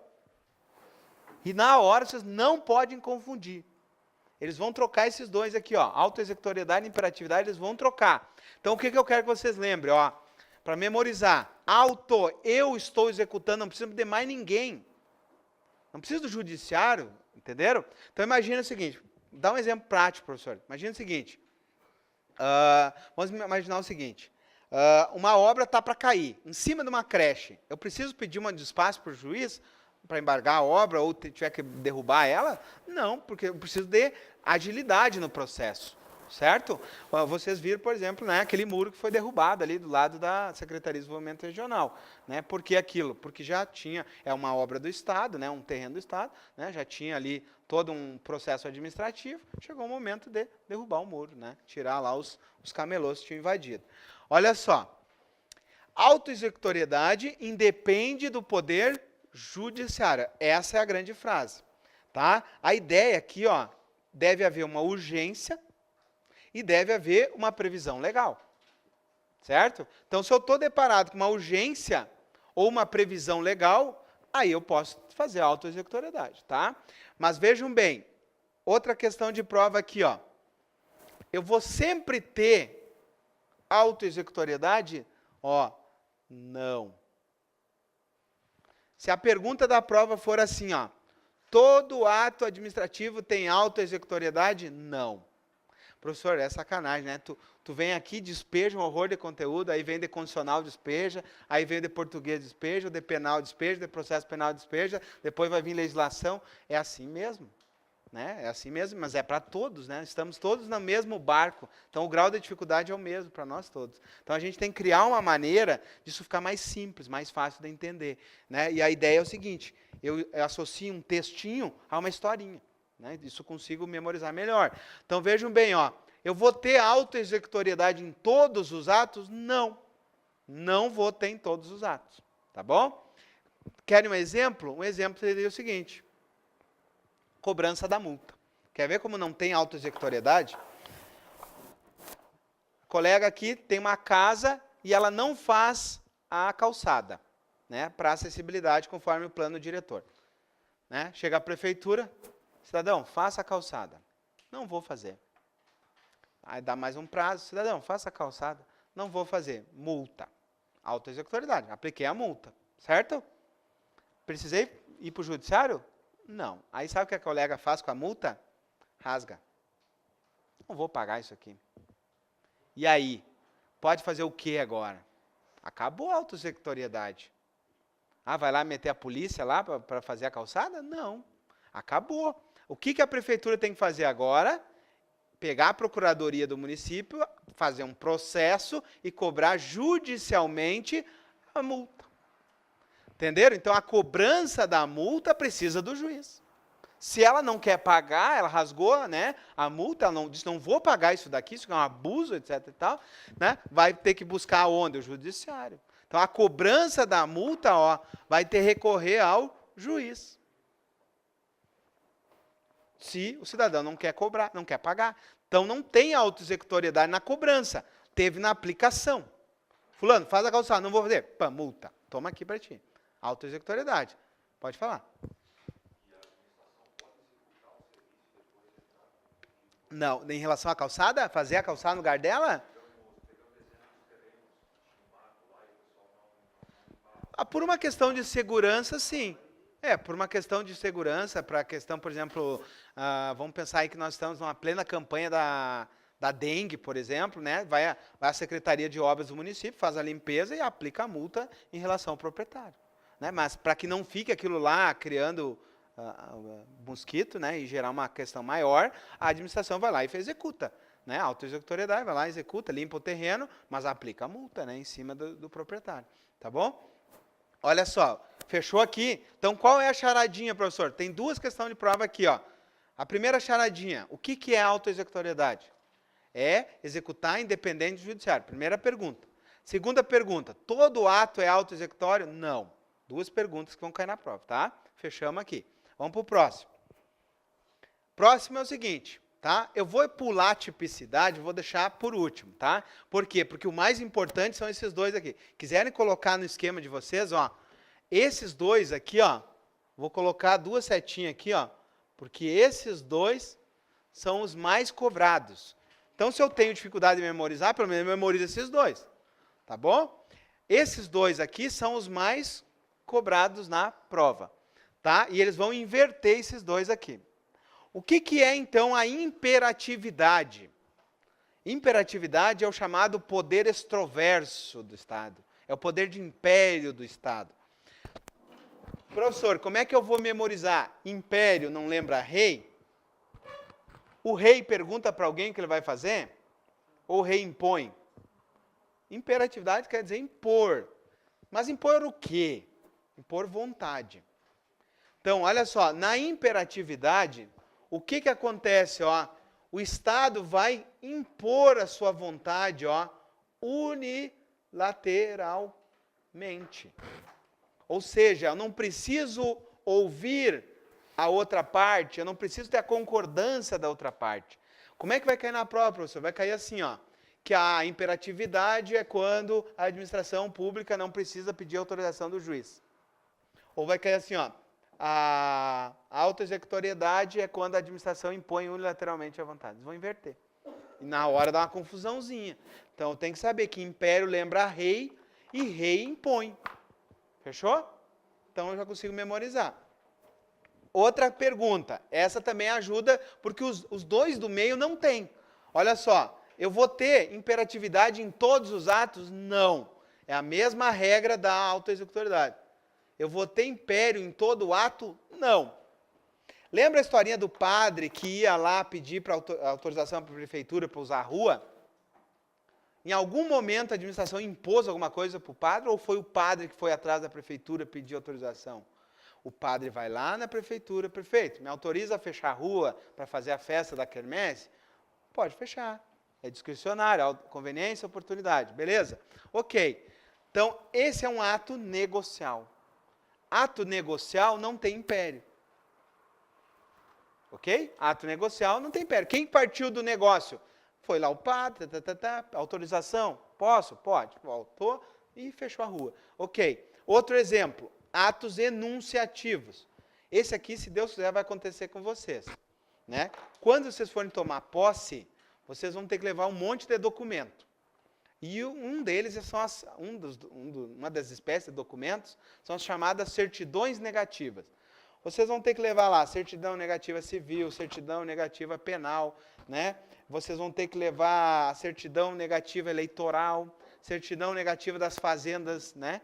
E na hora vocês não podem confundir. Eles vão trocar esses dois aqui, ó. Autoexecutoriedade e imperatividade, eles vão trocar. Então, o que eu quero que vocês lembrem, ó? Para memorizar. Auto, eu estou executando, não preciso de mais ninguém. Não preciso do judiciário, entenderam? Então, imagina o seguinte. Dá um exemplo prático, professor. Imagina o seguinte. Vamos imaginar o seguinte, uma obra está para cair, em cima de uma creche. Eu preciso pedir um despacho para o juiz para embargar a obra ou tiver que derrubar ela? Não, porque eu preciso de agilidade no processo, certo? Vocês viram, por exemplo, né, aquele muro que foi derrubado ali do lado da Secretaria de Desenvolvimento Regional. Né? Por que aquilo? Porque já tinha, é uma obra do Estado, né, um terreno do Estado, né, já tinha ali todo um processo administrativo, chegou o momento de derrubar o muro, né, tirar lá os camelôs que tinham invadido. Olha só, autoexecutoriedade independe do poder judiciário. Essa é a grande frase. Tá? A ideia aqui, ó, deve haver uma urgência e deve haver uma previsão legal. Certo? Então, se eu estou deparado com uma urgência ou uma previsão legal, aí eu posso fazer a autoexecutoriedade. Tá? Mas vejam bem, outra questão de prova aqui, ó. Eu vou sempre ter autoexecutoriedade? Ó, não. Se a pergunta da prova for assim, ó, todo ato administrativo tem autoexecutoriedade? Não. Professor, é sacanagem, né? Tu vem aqui, despeja um horror de conteúdo, aí vem de condicional, despeja, aí vem de português, despeja, de penal, despeja, de processo penal, despeja, depois vai vir legislação. É assim mesmo. Né? É assim mesmo, mas é para todos, né? Estamos todos no mesmo barco, então o grau de dificuldade é o mesmo para nós todos. Então a gente tem que criar uma maneira disso ficar mais simples, mais fácil de entender. Né? E a ideia é o seguinte, eu associo um textinho a uma historinha. Né? Isso eu consigo memorizar melhor. Então vejam bem, ó, eu vou ter autoexecutoriedade em todos os atos? Não, não vou ter em todos os atos. Tá bom? Querem um exemplo? Um exemplo seria o seguinte, cobrança da multa. Quer ver como não tem autoexecutoriedade? O colega aqui tem uma casa e ela não faz a calçada, né, para acessibilidade conforme o plano diretor. Né? Chega a prefeitura, cidadão, faça a calçada. Não vou fazer. Aí dá mais um prazo, cidadão, faça a calçada. Não vou fazer. Multa. Autoexecutoriedade. Apliquei a multa. Certo? Precisei ir para o judiciário? Não. Aí sabe o que a colega faz com a multa? Rasga. Não vou pagar isso aqui. E aí? Pode fazer o que agora? Acabou a autoexecutoriedade. Ah, vai lá meter a polícia lá para fazer a calçada? Não. Acabou. O que a prefeitura tem que fazer agora? Pegar a procuradoria do município, fazer um processo e cobrar judicialmente a multa. Entenderam? Então, a cobrança da multa precisa do juiz. Se ela não quer pagar, ela rasgou, né, a multa, ela não, disse, não vou pagar isso daqui, isso é um abuso, etc. e tal, né, vai ter que buscar onde? O judiciário. Então, a cobrança da multa, ó, vai ter que recorrer ao juiz. Se o cidadão não quer cobrar, não quer pagar. Então, não tem autoexecutoriedade na cobrança, teve na aplicação. Fulano, faz a calçada, não vou fazer. Pã, multa. Toma aqui para ti. Autoexecutoriedade. Pode falar. Não, em relação à calçada? Fazer a calçada no lugar dela? Por uma questão de segurança, sim. Por uma questão de segurança, para a questão, por exemplo, vamos pensar aí que nós estamos numa plena campanha da dengue, por exemplo, né? Vai a Secretaria de Obras do município, faz a limpeza e aplica a multa em relação ao proprietário. Né? Mas para que não fique aquilo lá criando mosquito, né, e gerar uma questão maior, a administração vai lá e executa. Né? A autoexecutoriedade vai lá, executa, limpa o terreno, mas aplica a multa, né, em cima do proprietário. Tá bom? Olha só, fechou aqui. Então, qual é a charadinha, professor? Tem duas questões de prova aqui. Ó. A primeira charadinha, o que é autoexecutoriedade? É executar independente do judiciário. Primeira pergunta. Segunda pergunta, todo ato é autoexecutório? Não. Duas perguntas que vão cair na prova, tá? Fechamos aqui. Vamos para o próximo. Próximo é o seguinte, tá? Eu vou pular a tipicidade, vou deixar por último, tá? Por quê? Porque o mais importante são esses dois aqui. Quiserem colocar no esquema de vocês, ó, esses dois aqui, ó, vou colocar duas setinhas aqui, ó, porque esses dois são os mais cobrados. Então, se eu tenho dificuldade de memorizar, pelo menos eu memorizo esses dois, tá bom? Esses dois aqui são os mais cobrados na prova, tá? E eles vão inverter esses dois aqui. O que é, então, a imperatividade? Imperatividade é o chamado poder extroverso do Estado. É o poder de império do Estado. Professor, como é que eu vou memorizar? Império não lembra rei? O rei pergunta para alguém o que ele vai fazer? Ou o rei impõe? Imperatividade quer dizer impor. Mas impor o quê? Impor vontade. Então, olha só, na imperatividade, o que acontece? Ó? O Estado vai impor a sua vontade, ó, unilateralmente. Ou seja, eu não preciso ouvir a outra parte, eu não preciso ter a concordância da outra parte. Como é que vai cair na prova, professor? Vai cair assim, ó, que a imperatividade é quando a administração pública não precisa pedir autorização do juiz. Ou vai cair assim, ó, a autoexecutoriedade é quando a administração impõe unilateralmente a vontade. Eles vão inverter. E na hora dá uma confusãozinha. Então tem que saber que império lembra rei e rei impõe. Fechou? Então eu já consigo memorizar. Outra pergunta. Essa também ajuda, porque os dois do meio não tem. Olha só, eu vou ter imperatividade em todos os atos? Não. É a mesma regra da autoexecutoriedade. Eu vou ter império em todo ato? Não. Lembra a historinha do padre que ia lá pedir autorização para a prefeitura para usar a rua? Em algum momento a administração impôs alguma coisa para o padre ou foi o padre que foi atrás da prefeitura pedir autorização? O padre vai lá na prefeitura, prefeito, me autoriza a fechar a rua para fazer a festa da quermesse? Pode fechar. É discricionário, conveniência, oportunidade. Beleza? Ok. Então, esse é um ato negocial. Ato negocial não tem império. Ok? Ato negocial não tem império. Quem partiu do negócio? Foi lá o padre, autorização? Posso? Pode. Voltou e fechou a rua. Ok. Outro exemplo, atos enunciativos. Esse aqui, se Deus quiser, vai acontecer com vocês. Né? Quando vocês forem tomar posse, vocês vão ter que levar um monte de documento. E um deles são uma das espécies de documentos são as chamadas certidões negativas. Vocês vão ter que levar lá certidão negativa civil, certidão negativa penal, né? Vocês vão ter que levar a certidão negativa eleitoral, certidão negativa das fazendas, né?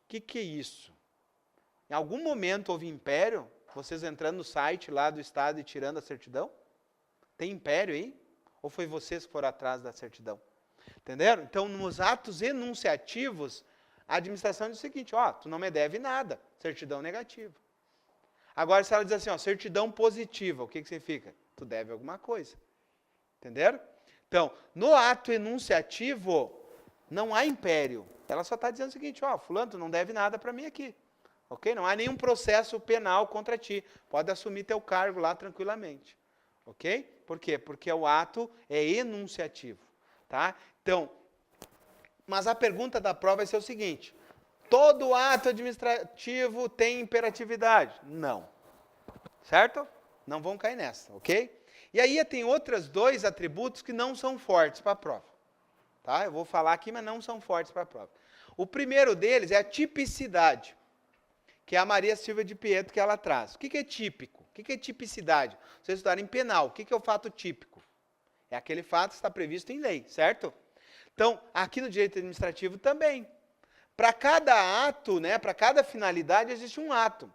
O que é isso? Em algum momento houve império? Vocês entrando no site lá do Estado e tirando a certidão? Tem império aí? Ou foi vocês que foram atrás da certidão? Entenderam? Então, nos atos enunciativos, a administração diz o seguinte, ó, tu não me deve nada, certidão negativa. Agora, se ela diz assim, ó, certidão positiva, o que significa? Tu deve alguma coisa. Entenderam? Então, no ato enunciativo, não há império. Ela só está dizendo o seguinte, ó, fulano, tu não deve nada para mim aqui. Ok? Não há nenhum processo penal contra ti. Pode assumir teu cargo lá tranquilamente. Ok? Por quê? Porque o ato é enunciativo. Tá? Então, mas a pergunta da prova vai ser o seguinte, todo ato administrativo tem imperatividade? Não. Certo? Não vão cair nessa, ok? E aí tem outros dois atributos que não são fortes para a prova. Tá? Eu vou falar aqui, mas não são fortes para a prova. O primeiro deles é a tipicidade, que é a Maria Silvia de Pietro que ela traz. O que é típico? O que é tipicidade? Vocês estudaram em penal, o que é o fato típico? É aquele fato que está previsto em lei, certo? Então, aqui no direito administrativo também. Para cada ato, né, para cada finalidade, existe um ato.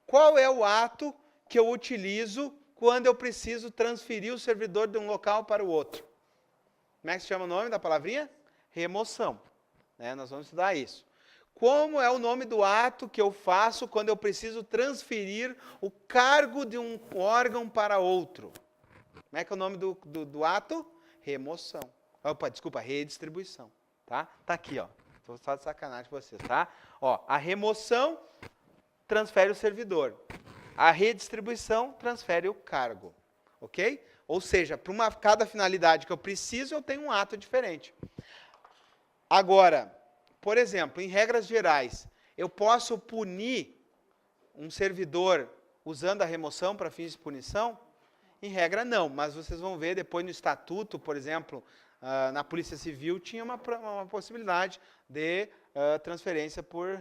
Qual é o ato que eu utilizo quando eu preciso transferir o servidor de um local para o outro? Como é que se chama o nome da palavrinha? Remoção. Né, nós vamos estudar isso. Como é o nome do ato que eu faço quando eu preciso transferir o cargo de um órgão para outro? Como é que é o nome do ato? Remoção. Opa, desculpa, redistribuição. Tá? Tá aqui, ó. Estou só de sacanagem com vocês, tá? Ó, a remoção transfere o servidor. A redistribuição transfere o cargo. Ok? Ou seja, para cada finalidade que eu preciso, eu tenho um ato diferente. Agora, por exemplo, em regras gerais, eu posso punir um servidor usando a remoção para fins de punição? Em regra, não, mas vocês vão ver depois no estatuto, por exemplo, na Polícia Civil tinha uma possibilidade de transferência por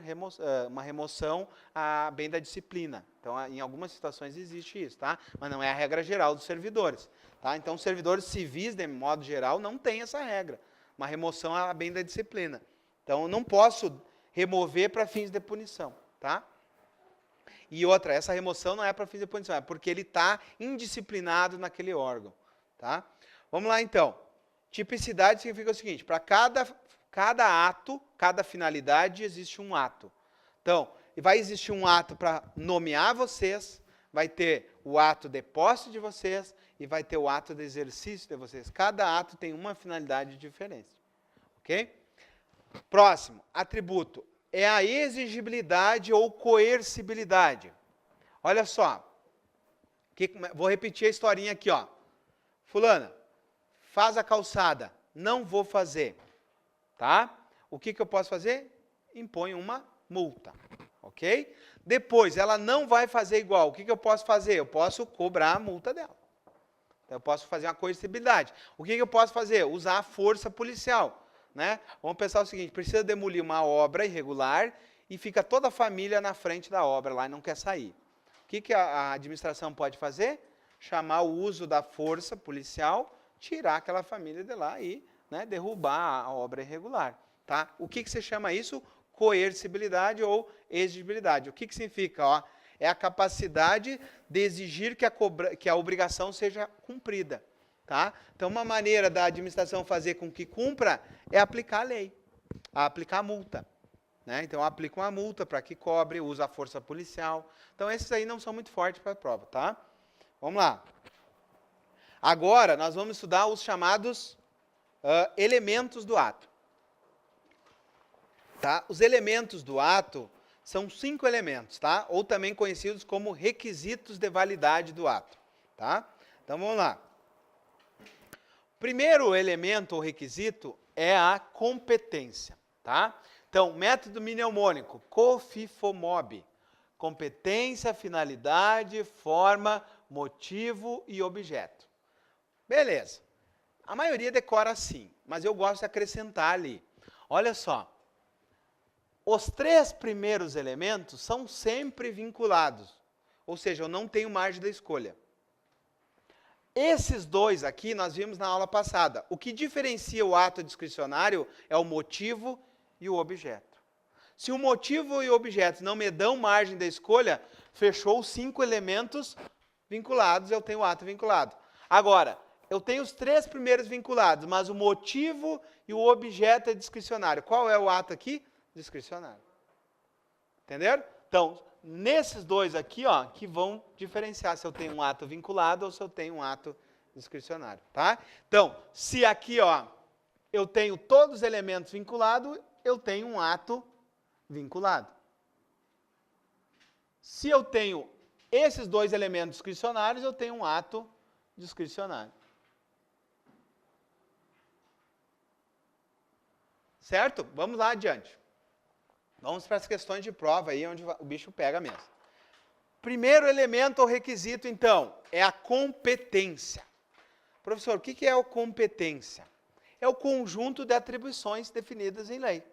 uma remoção a bem da disciplina. Então, em algumas situações existe isso, tá? Mas não é a regra geral dos servidores. Tá? Então, os servidores civis, de modo geral, não têm essa regra. Uma remoção a bem da disciplina. Então, eu não posso remover para fins de punição. Tá? E outra, essa remoção não é para fins de punição, é porque ele está indisciplinado naquele órgão. Tá? Vamos lá, então. Tipicidade significa o seguinte, para cada ato, cada finalidade, existe um ato. Então, vai existir um ato para nomear vocês, vai ter o ato de posse de vocês e vai ter o ato de exercício de vocês. Cada ato tem uma finalidade diferente. Ok? Próximo, atributo. É a exigibilidade ou coercibilidade. Olha só. Vou repetir a historinha aqui, ó. Fulana, faz a calçada. Não vou fazer. Tá? O que eu posso fazer? Imponho uma multa. Ok? Depois, ela não vai fazer igual. O que eu posso fazer? Eu posso cobrar a multa dela. Então, eu posso fazer uma coercibilidade. O que eu posso fazer? Usar a força policial. Né? Vamos pensar o seguinte, precisa demolir uma obra irregular e fica toda a família na frente da obra lá e não quer sair. O que a administração pode fazer? Chamar o uso da força policial, tirar aquela família de lá e, né, derrubar a obra irregular. Tá? O que se chama isso? Coercibilidade ou exigibilidade. O que significa? Ó, é a capacidade de exigir que a obrigação seja cumprida. Tá? Então, uma maneira da administração fazer com que cumpra é aplicar a lei, aplicar a multa. Né? Então, aplica uma multa para que cobre, usa a força policial. Então, esses aí não são muito fortes para a prova. Tá? Vamos lá. Agora, nós vamos estudar os chamados elementos do ato. Tá? Os elementos do ato são 5 elementos, tá? Ou também conhecidos como requisitos de validade do ato. Tá? Então, vamos lá. Primeiro elemento ou requisito é a competência, tá? Então, método mnemônico, COFIFOMOB. Competência, finalidade, forma, motivo e objeto. Beleza. A maioria decora assim, mas eu gosto de acrescentar ali. Olha só. Os 3 primeiros elementos são sempre vinculados. Ou seja, eu não tenho margem da escolha. Esses 2 aqui nós vimos na aula passada. O que diferencia o ato discricionário é o motivo e o objeto. Se o motivo e o objeto não me dão margem da escolha, fechou os 5 elementos vinculados, eu tenho o ato vinculado. Agora, eu tenho os 3 primeiros vinculados, mas o motivo e o objeto é discricionário. Qual é o ato aqui? Discricionário. Entenderam? Então, nesses 2 aqui, ó, que vão diferenciar se eu tenho um ato vinculado ou se eu tenho um ato discricionário, tá? Então, se aqui, ó, eu tenho todos os elementos vinculados, eu tenho um ato vinculado. Se eu tenho esses 2 elementos discricionários, eu tenho um ato discricionário. Certo? Vamos lá adiante. Vamos para as questões de prova aí, onde o bicho pega mesmo. Primeiro elemento ou requisito, então, é a competência. Professor, o que é a competência? É o conjunto de atribuições definidas em lei.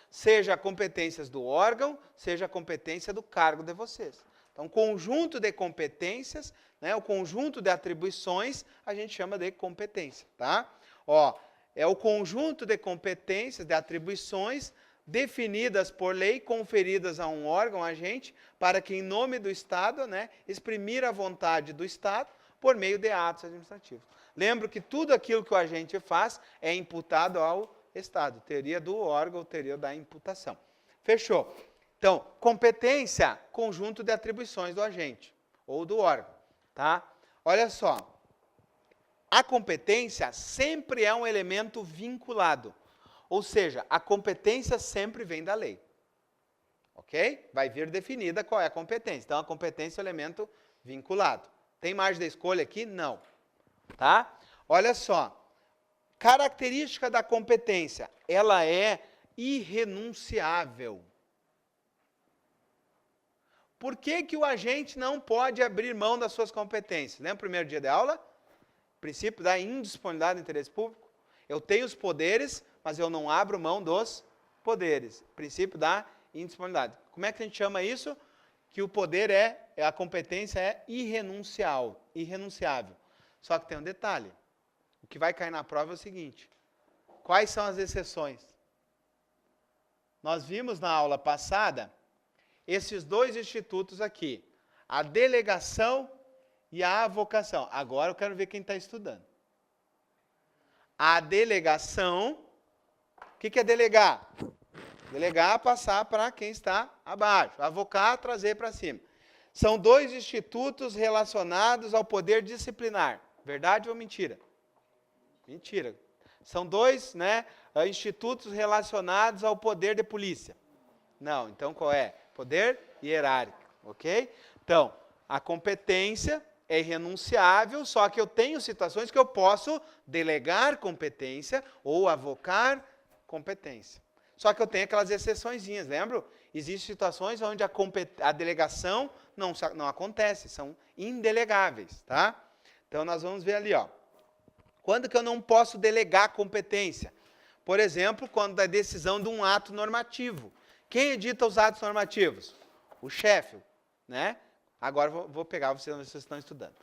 Seja competências do órgão, seja a competência do cargo de vocês. Então, conjunto de competências, né, o conjunto de atribuições, a gente chama de competência. Tá? Ó, é o conjunto de competências, de atribuições, definidas por lei, conferidas a um órgão, agente, para que, em nome do Estado, né, exprimir a vontade do Estado por meio de atos administrativos. Lembro que tudo aquilo que o agente faz é imputado ao Estado. Teoria do órgão, teoria da imputação. Fechou. Então, competência, conjunto de atribuições do agente ou do órgão. Tá? Olha só. A competência sempre é um elemento vinculado. Ou seja, a competência sempre vem da lei. Ok? Vai vir definida qual é a competência. Então, a competência é um elemento vinculado. Tem margem de escolha aqui? Não. Tá? Olha só. Característica da competência. Ela é irrenunciável. Por que o agente não pode abrir mão das suas competências? Lembra o primeiro dia de aula? Princípio da indisponibilidade do interesse público. Eu tenho os poderes, mas eu não abro mão dos poderes. Princípio da indisponibilidade. Como é que a gente chama isso? Que o poder a competência é irrenunciável. Só que tem um detalhe. O que vai cair na prova é o seguinte. Quais são as exceções? Nós vimos na aula passada esses dois institutos aqui. A delegação e a avocação. Agora eu quero ver quem está estudando. A delegação, o que é delegar? Delegar, passar para quem está abaixo. Avocar, trazer para cima. São dois institutos relacionados ao poder disciplinar. Verdade ou mentira? Mentira. São dois, institutos relacionados ao poder de polícia. Não, então qual é? Poder hierárquico, ok? Então, a competência é irrenunciável, só que eu tenho situações que eu posso delegar competência ou avocar competência. Só que eu tenho aquelas exceçõezinhas, lembra? Existem situações onde a delegação não acontece, são indelegáveis, tá? Então, nós vamos ver ali, ó. Quando que eu não posso delegar competência? Por exemplo, quando é decisão de um ato normativo. Quem edita os atos normativos? O chefe, né? Agora vou pegar vocês estão estudando.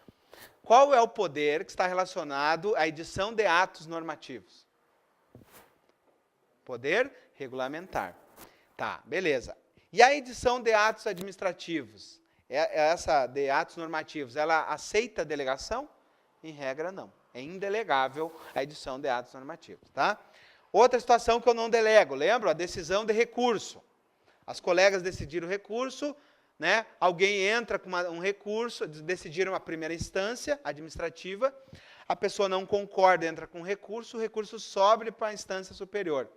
Qual é o poder que está relacionado à edição de atos normativos? Poder regulamentar. Tá, beleza. E a edição de atos administrativos? Essa de atos normativos, ela aceita a delegação? Em regra, não. É indelegável a edição de atos normativos, tá? Outra situação que eu não delego, lembra? A decisão de recurso. As colegas decidiram o recurso, né? Alguém entra com um recurso, decidiram a primeira instância administrativa, a pessoa não concorda, entra com o recurso sobe para a instância superior.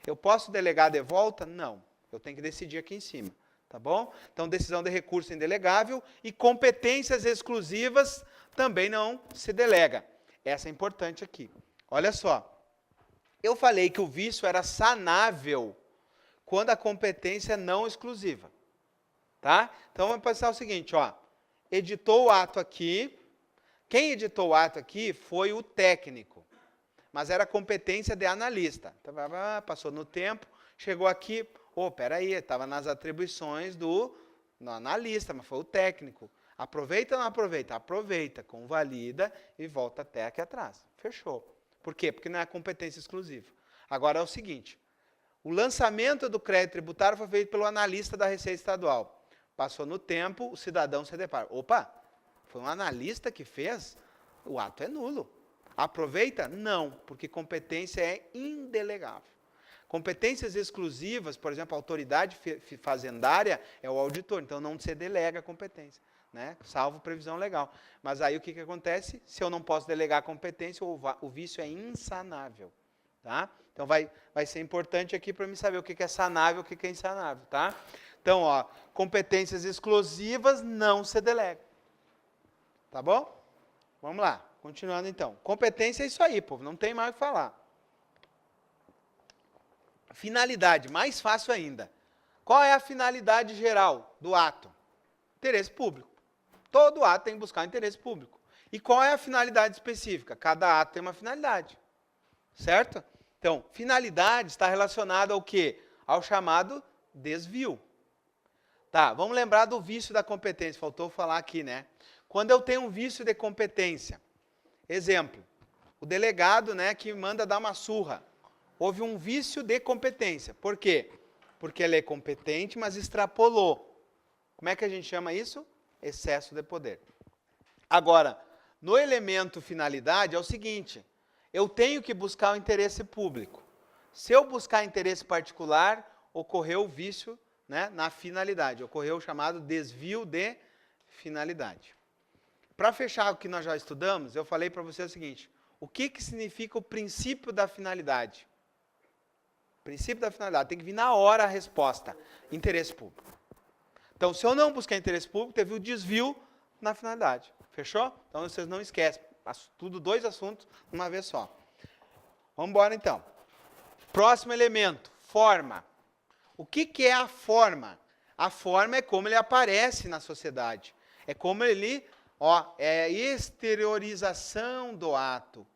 Eu posso delegar de volta? Não. Eu tenho que decidir aqui em cima, tá bom? Então, decisão de recurso indelegável e competências exclusivas também não se delega. Essa é importante aqui. Olha só. Eu falei que o vício era sanável quando a competência é não exclusiva. Tá? Então, vamos pensar o seguinte, ó. Editou o ato aqui. Quem editou o ato aqui foi o técnico. Mas era competência de analista. Então, passou no tempo, chegou aqui, peraí, estava nas atribuições do analista, mas foi o técnico. Aproveita ou não aproveita? Aproveita, convalida e volta até aqui atrás. Fechou. Por quê? Porque não é competência exclusiva. Agora é o seguinte, o lançamento do crédito tributário foi feito pelo analista da Receita Estadual. Passou no tempo, o cidadão se depara. Opa, foi um analista que fez? O ato é nulo. Aproveita? Não, porque competência é indelegável. Competências exclusivas, por exemplo, a autoridade fazendária é o auditor, então não se delega a competência, né? Salvo previsão legal. Mas aí o que acontece? Se eu não posso delegar a competência, o vício é insanável. Tá? Então vai ser importante aqui para mim saber o que é sanável e o que é insanável. Tá? Então, ó, competências exclusivas não se delegam. Tá bom? Vamos lá, continuando então. Competência é isso aí, povo, não tem mais o que falar. Finalidade, mais fácil ainda. Qual é a finalidade geral do ato? Interesse público. Todo ato tem que buscar interesse público. E qual é a finalidade específica? Cada ato tem uma finalidade. Certo? Então, finalidade está relacionada ao quê? Ao chamado desvio. Tá, vamos lembrar do vício da competência. Faltou falar aqui, né? Quando eu tenho um vício de competência, exemplo, o delegado, né, que manda dar uma surra, houve um vício de competência. Por quê? Porque ele é competente, mas extrapolou. Como é que a gente chama isso? Excesso de poder. Agora, no elemento finalidade é o seguinte, eu tenho que buscar o interesse público. Se eu buscar interesse particular, ocorreu o vício, né, na finalidade, ocorreu o chamado desvio de finalidade. Para fechar o que nós já estudamos, eu falei para você o seguinte, o que significa o princípio da finalidade? Princípio da finalidade, tem que vir na hora a resposta, interesse público. Então, se eu não buscar interesse público, teve o desvio na finalidade. Fechou? Então, vocês não esquecem. Tudo dois assuntos uma vez só. Vamos embora, então. Próximo elemento, forma. O que é a forma? A forma é como ele aparece na sociedade. É como ele, é a exteriorização do ato.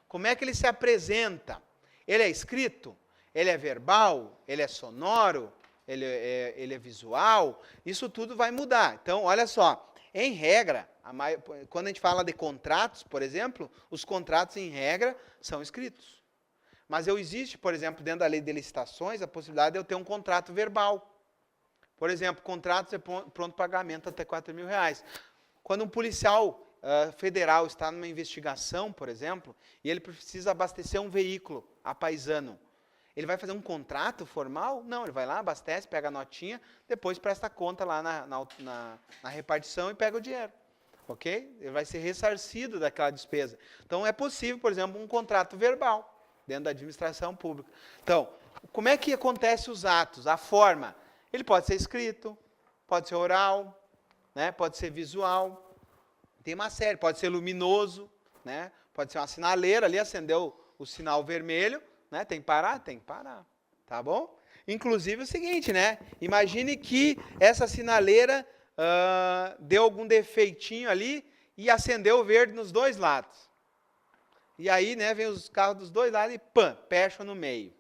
Como é que ele se apresenta? Ele é escrito? Ele é verbal? Ele é sonoro? Ele é visual? Isso tudo vai mudar. Então, olha só, em regra, quando a gente fala de contratos, por exemplo, os contratos, em regra, são escritos. Mas existe, por exemplo, dentro da lei de licitações, a possibilidade de eu ter um contrato verbal. Por exemplo, contratos de pronto pagamento até R$4.000. Quando um policial federal está numa investigação, por exemplo, e ele precisa abastecer um veículo a paisano, ele vai fazer um contrato formal? Não, ele vai lá, abastece, pega a notinha, depois presta conta lá na repartição e pega o dinheiro. Ok? Ele vai ser ressarcido daquela despesa. Então, é possível, por exemplo, um contrato verbal dentro da administração pública. Então, como é que acontece os atos? A forma. Ele pode ser escrito, pode ser oral, né? Pode ser visual. Tem uma série. Pode ser luminoso, né? Pode ser uma sinaleira ali, acendeu o sinal vermelho, né? Tem que parar? Tem que parar. Tá bom? Inclusive o seguinte, né? Imagine que essa sinaleira deu algum defeitinho ali e acendeu o verde nos dois lados. E aí, né, vem os carros dos dois lados e fecham no meio.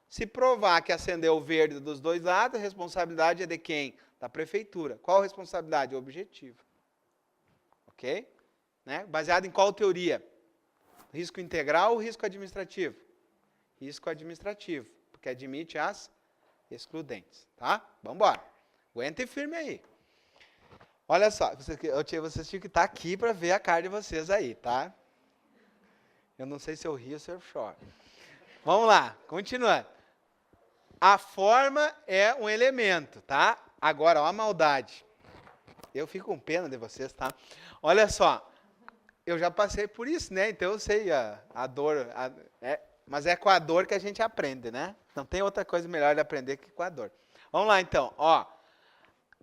Se provar que acendeu o verde dos dois lados, a responsabilidade é de quem? Da prefeitura. Qual a responsabilidade? O objetivo. Ok? Né? Baseado em qual teoria? Risco integral ou risco administrativo? Risco administrativo, porque admite as excludentes. Tá? Vamos embora. Aguentem firme aí. Olha só, vocês tinham que estar aqui para ver a cara de vocês aí, tá? Eu não sei se eu rio ou se eu choro. Vamos lá, continuando. A forma é um elemento, tá? Agora, ó, a maldade. Eu fico com pena de vocês, tá? Olha só, eu já passei por isso, né? Então eu sei a dor, mas é com a dor que a gente aprende, né? Não tem outra coisa melhor de aprender que com a dor. Vamos lá, então. Ó,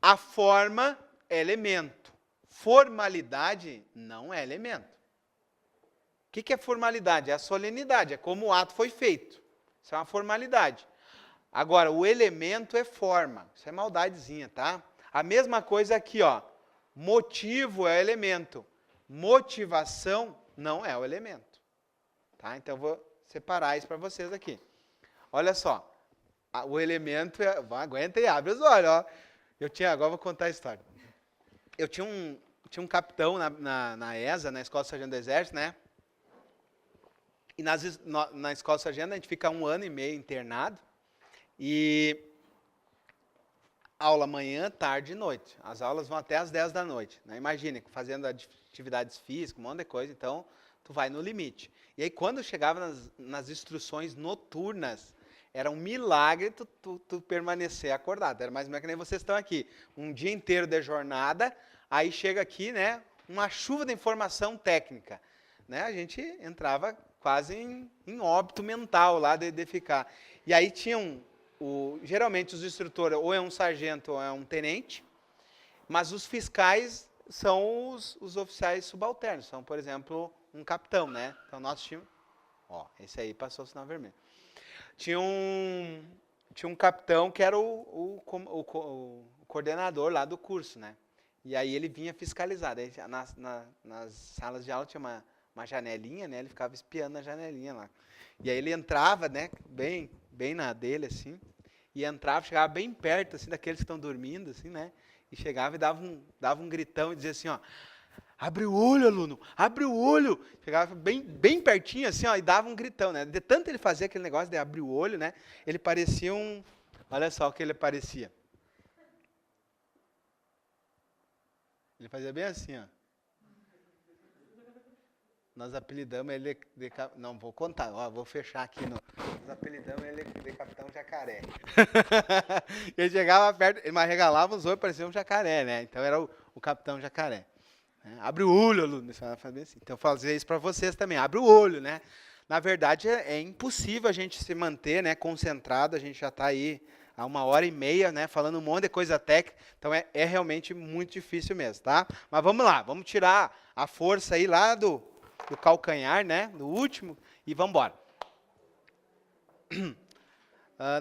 a forma é elemento. Formalidade não é elemento. O que é formalidade? É a solenidade, é como o ato foi feito. Isso é uma formalidade. Agora, o elemento é forma. Isso é maldadezinha, tá? A mesma coisa aqui, ó. Motivo é elemento. Motivação não é o elemento. Tá? Então, eu vou separar isso para vocês aqui. Olha só. O elemento é... Aguenta e abre os olhos, ó. Agora eu vou contar a história. Eu tinha um capitão na ESA, na Escola Sargento do Exército, né? E na Escola Sargento a gente fica 1 ano e meio internado. E aula manhã, tarde e noite. As aulas vão até às 10 da noite. Né? Imagine, fazendo atividades físicas, um monte de coisa, então tu vai no limite. E aí quando chegava nas instruções noturnas, era um milagre tu permanecer acordado. Era mais ou menos que nem vocês estão aqui. Um dia inteiro de jornada, aí chega aqui, né, uma chuva de informação técnica. Né? A gente entrava quase em óbito mental lá de ficar. E aí tinham, geralmente os instrutores, ou é um sargento ou é um tenente, mas os fiscais são os oficiais subalternos, são, por exemplo, um capitão, né? Então, nós tínhamos... Ó, esse aí passou o sinal vermelho. Tinha um capitão que era o coordenador lá do curso, né? E aí ele vinha fiscalizar. Daí, nas salas de aula tinha uma janelinha, né? Ele ficava espiando na janelinha lá. E aí ele entrava, né? Bem na dele, assim. E entrava, chegava bem perto, assim, daqueles que estão dormindo, assim, né? E chegava e dava um gritão e dizia assim, ó. Abre o olho, aluno, abre o olho. Chegava bem pertinho, assim, ó, e dava um gritão, né? De tanto ele fazia aquele negócio de abrir o olho, né? Ele parecia um... Olha só o que ele parecia. Ele fazia bem assim, ó. Nós apelidamos ele de... Não, vou contar, ó, vou fechar aqui. Nós apelidamos ele de Capitão Jacaré. Ele chegava perto, ele arregalava os olhos, parecia um jacaré, né? Então era o Capitão Jacaré. Abre o olho, aluno. Então, eu fazia isso para vocês também. Abre o olho, né? Na verdade, é impossível a gente se manter, né, concentrado. A gente já está aí há 1h30, né, falando um monte de coisa técnica. Então, é realmente muito difícil mesmo, tá? Mas vamos lá, vamos tirar a força aí lá do calcanhar, né, do último, e vamos embora.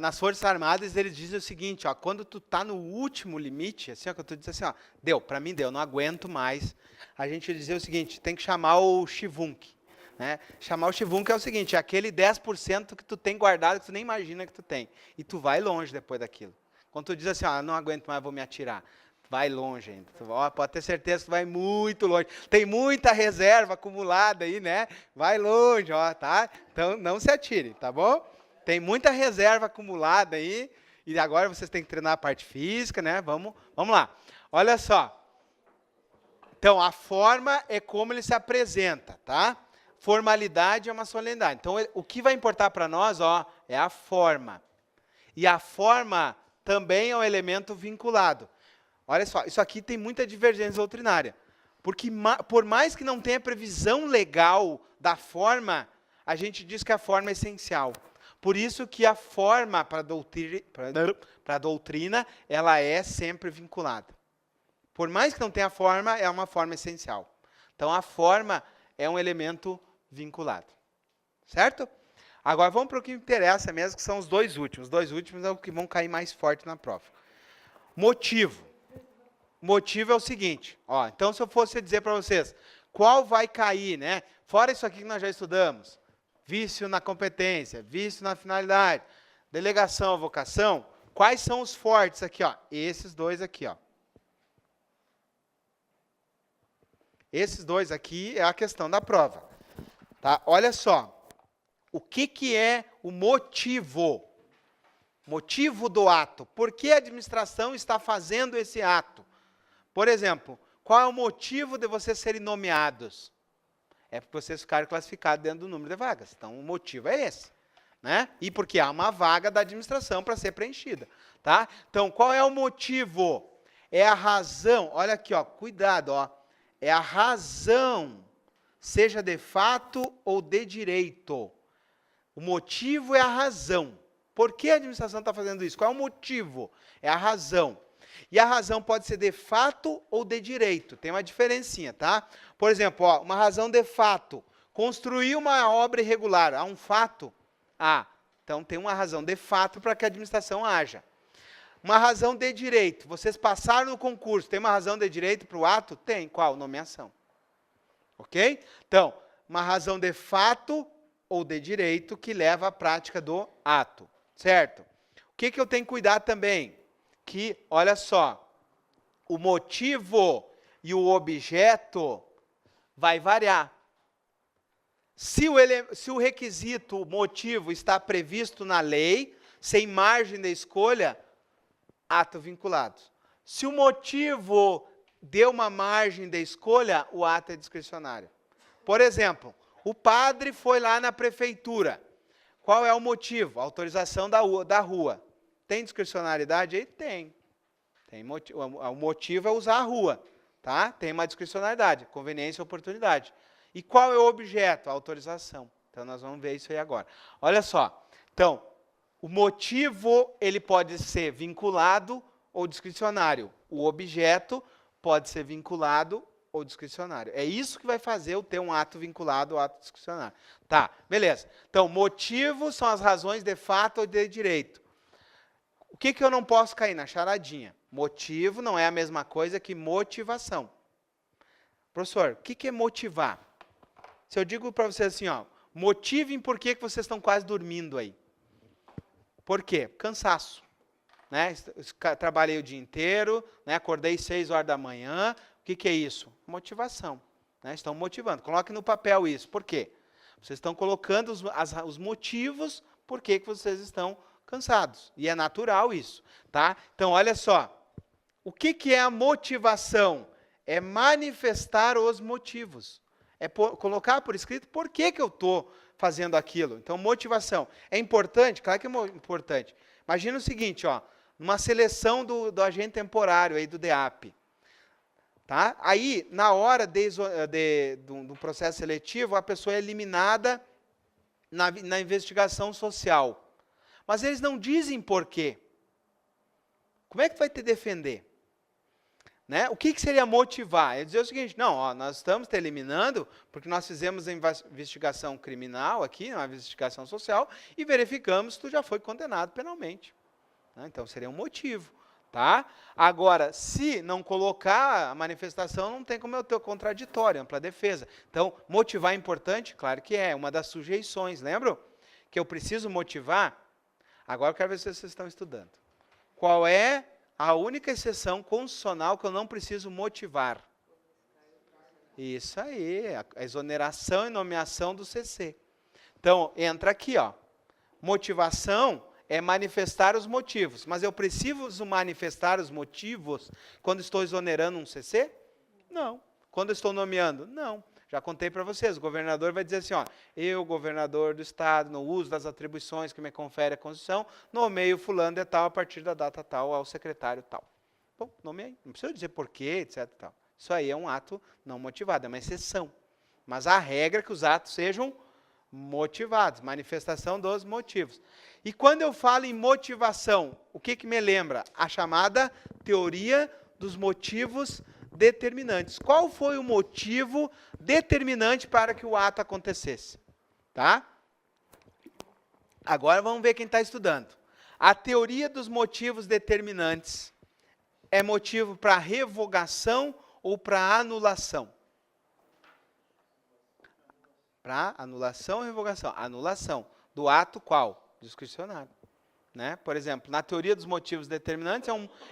Nas Forças Armadas, eles dizem o seguinte, ó, quando tu tá no último limite, assim, ó, que tu diz assim, ó, deu, para mim deu, não aguento mais. A gente dizia o seguinte, tem que chamar o Chivunk. né? Chamar o chibunco é o seguinte, é aquele 10% que tu tem guardado que tu nem imagina que tu tem. E tu vai longe depois daquilo. Quando tu diz assim, não aguento mais, vou me atirar. Vai longe ainda. Pode ter certeza que tu vai muito longe. Tem muita reserva acumulada aí, né? Vai longe, tá? Então não se atire, tá bom? Tem muita reserva acumulada aí. E agora vocês têm que treinar a parte física, né? Vamos lá. Olha só. Então, a forma é como ele se apresenta, tá? Formalidade é uma solenidade. Então, o que vai importar para nós, é a forma. E a forma também é um elemento vinculado. Olha só, isso aqui tem muita divergência doutrinária. Porque, por mais que não tenha previsão legal da forma, a gente diz que a forma é essencial. Por isso que a forma para a doutrina, ela é sempre vinculada. Por mais que não tenha forma, é uma forma essencial. Então, a forma é um elemento vinculado. Certo? Agora, vamos para o que interessa mesmo, que são os dois últimos. Os dois últimos é o que vão cair mais forte na prova. Motivo. Motivo é o seguinte. Então, se eu fosse dizer para vocês, qual vai cair, né? Fora isso aqui que nós já estudamos. Vício na competência, vício na finalidade, delegação, vocação. Quais são os fortes aqui? Esses dois aqui. Esses dois aqui é a questão da prova. Tá? Olha só. O que é o motivo? Motivo do ato. Por que a administração está fazendo esse ato? Por exemplo, qual é o motivo de vocês serem nomeados? É porque vocês ficaram classificados dentro do número de vagas. Então, o motivo é esse. Né? E porque há uma vaga da administração para ser preenchida. Tá? Então, qual é o motivo? É a razão. Olha aqui, cuidado. É a razão, seja de fato ou de direito. O motivo é a razão. Por que a administração está fazendo isso? Qual é o motivo? É a razão. E a razão pode ser de fato ou de direito. Tem uma diferencinha, tá? Por exemplo, uma razão de fato. Construir uma obra irregular. Há um fato? Então tem uma razão de fato para que a administração haja. Uma razão de direito. Vocês passaram no concurso. Tem uma razão de direito para o ato? Tem. Qual? Nomeação. Ok? Então, uma razão de fato ou de direito que leva à prática do ato. Certo? O que eu tenho que cuidar também? Que, olha só, o motivo e o objeto vai variar. Se o requisito, o motivo, está previsto na lei, sem margem de escolha, ato vinculado. Se o motivo deu uma margem de escolha, o ato é discricionário. Por exemplo, o padre foi lá na prefeitura. Qual é o motivo? Autorização da rua. Tem discricionariedade aí? Tem. O motivo é usar a rua. Tá? Tem uma discricionariedade, conveniência e oportunidade. E qual é o objeto? A autorização. Então, nós vamos ver isso aí agora. Olha só. Então, o motivo ele pode ser vinculado ou discricionário. O objeto pode ser vinculado ou discricionário. É isso que vai fazer eu ter um ato vinculado ou ato discricionário. Tá, beleza. Então, motivos são as razões de fato ou de direito. O que eu não posso cair? Na charadinha. Motivo não é a mesma coisa que motivação. Professor, o que é motivar? Se eu digo para vocês assim, motivem por que vocês estão quase dormindo aí. Por quê? Cansaço. Né? Trabalhei o dia inteiro, né? Acordei 6 horas da manhã. O que é isso? Motivação. Né? Estão motivando. Coloque no papel isso. Por quê? Vocês estão colocando os motivos por que vocês estão cansados. E é natural isso. Tá? Então, olha só. O que é a motivação? É manifestar os motivos. É colocar por escrito por que eu estou fazendo aquilo. Então, motivação. É importante? Claro que é importante. Imagina o seguinte, numa seleção do agente temporário aí do DEAP. Tá? Aí, na hora do processo seletivo, a pessoa é eliminada na investigação social. Mas eles não dizem por quê. Como é que vai te defender? Né? O que seria motivar? É dizer o seguinte, não, nós estamos te eliminando porque nós fizemos a investigação criminal aqui, uma investigação social, e verificamos que tu já foi condenado penalmente. Né? Então, seria um motivo. Tá? Agora, se não colocar a manifestação, não tem como eu ter o contraditório, ampla defesa. Então, motivar é importante? Claro que é, uma das sujeições, lembram? Que eu preciso motivar? Agora eu quero ver se vocês estão estudando. Qual é a única exceção constitucional que eu não preciso motivar? Isso aí, a exoneração e nomeação do CC. Então, entra aqui, ó. Motivação é manifestar os motivos. Mas eu preciso manifestar os motivos quando estou exonerando um CC? Não. Quando estou nomeando? Não. Já contei para vocês, o governador vai dizer assim, ó, eu, governador do estado, no uso das atribuições que me confere a Constituição, nomeio fulano de tal a partir da data tal ao secretário tal. Bom, nomeei. Não precisa dizer porquê, etc. Tal. Isso aí é um ato não motivado, é uma exceção. Mas a regra é que os atos sejam motivados, manifestação dos motivos. E quando eu falo em motivação, o que me lembra? A chamada teoria dos motivos determinantes. Qual foi o motivo determinante para que o ato acontecesse? Tá? Agora vamos ver quem está estudando. A teoria dos motivos determinantes é motivo para revogação ou para anulação? Para anulação ou revogação? Anulação. Do ato qual? Discricionário. Né? Por exemplo, na teoria dos motivos determinantes,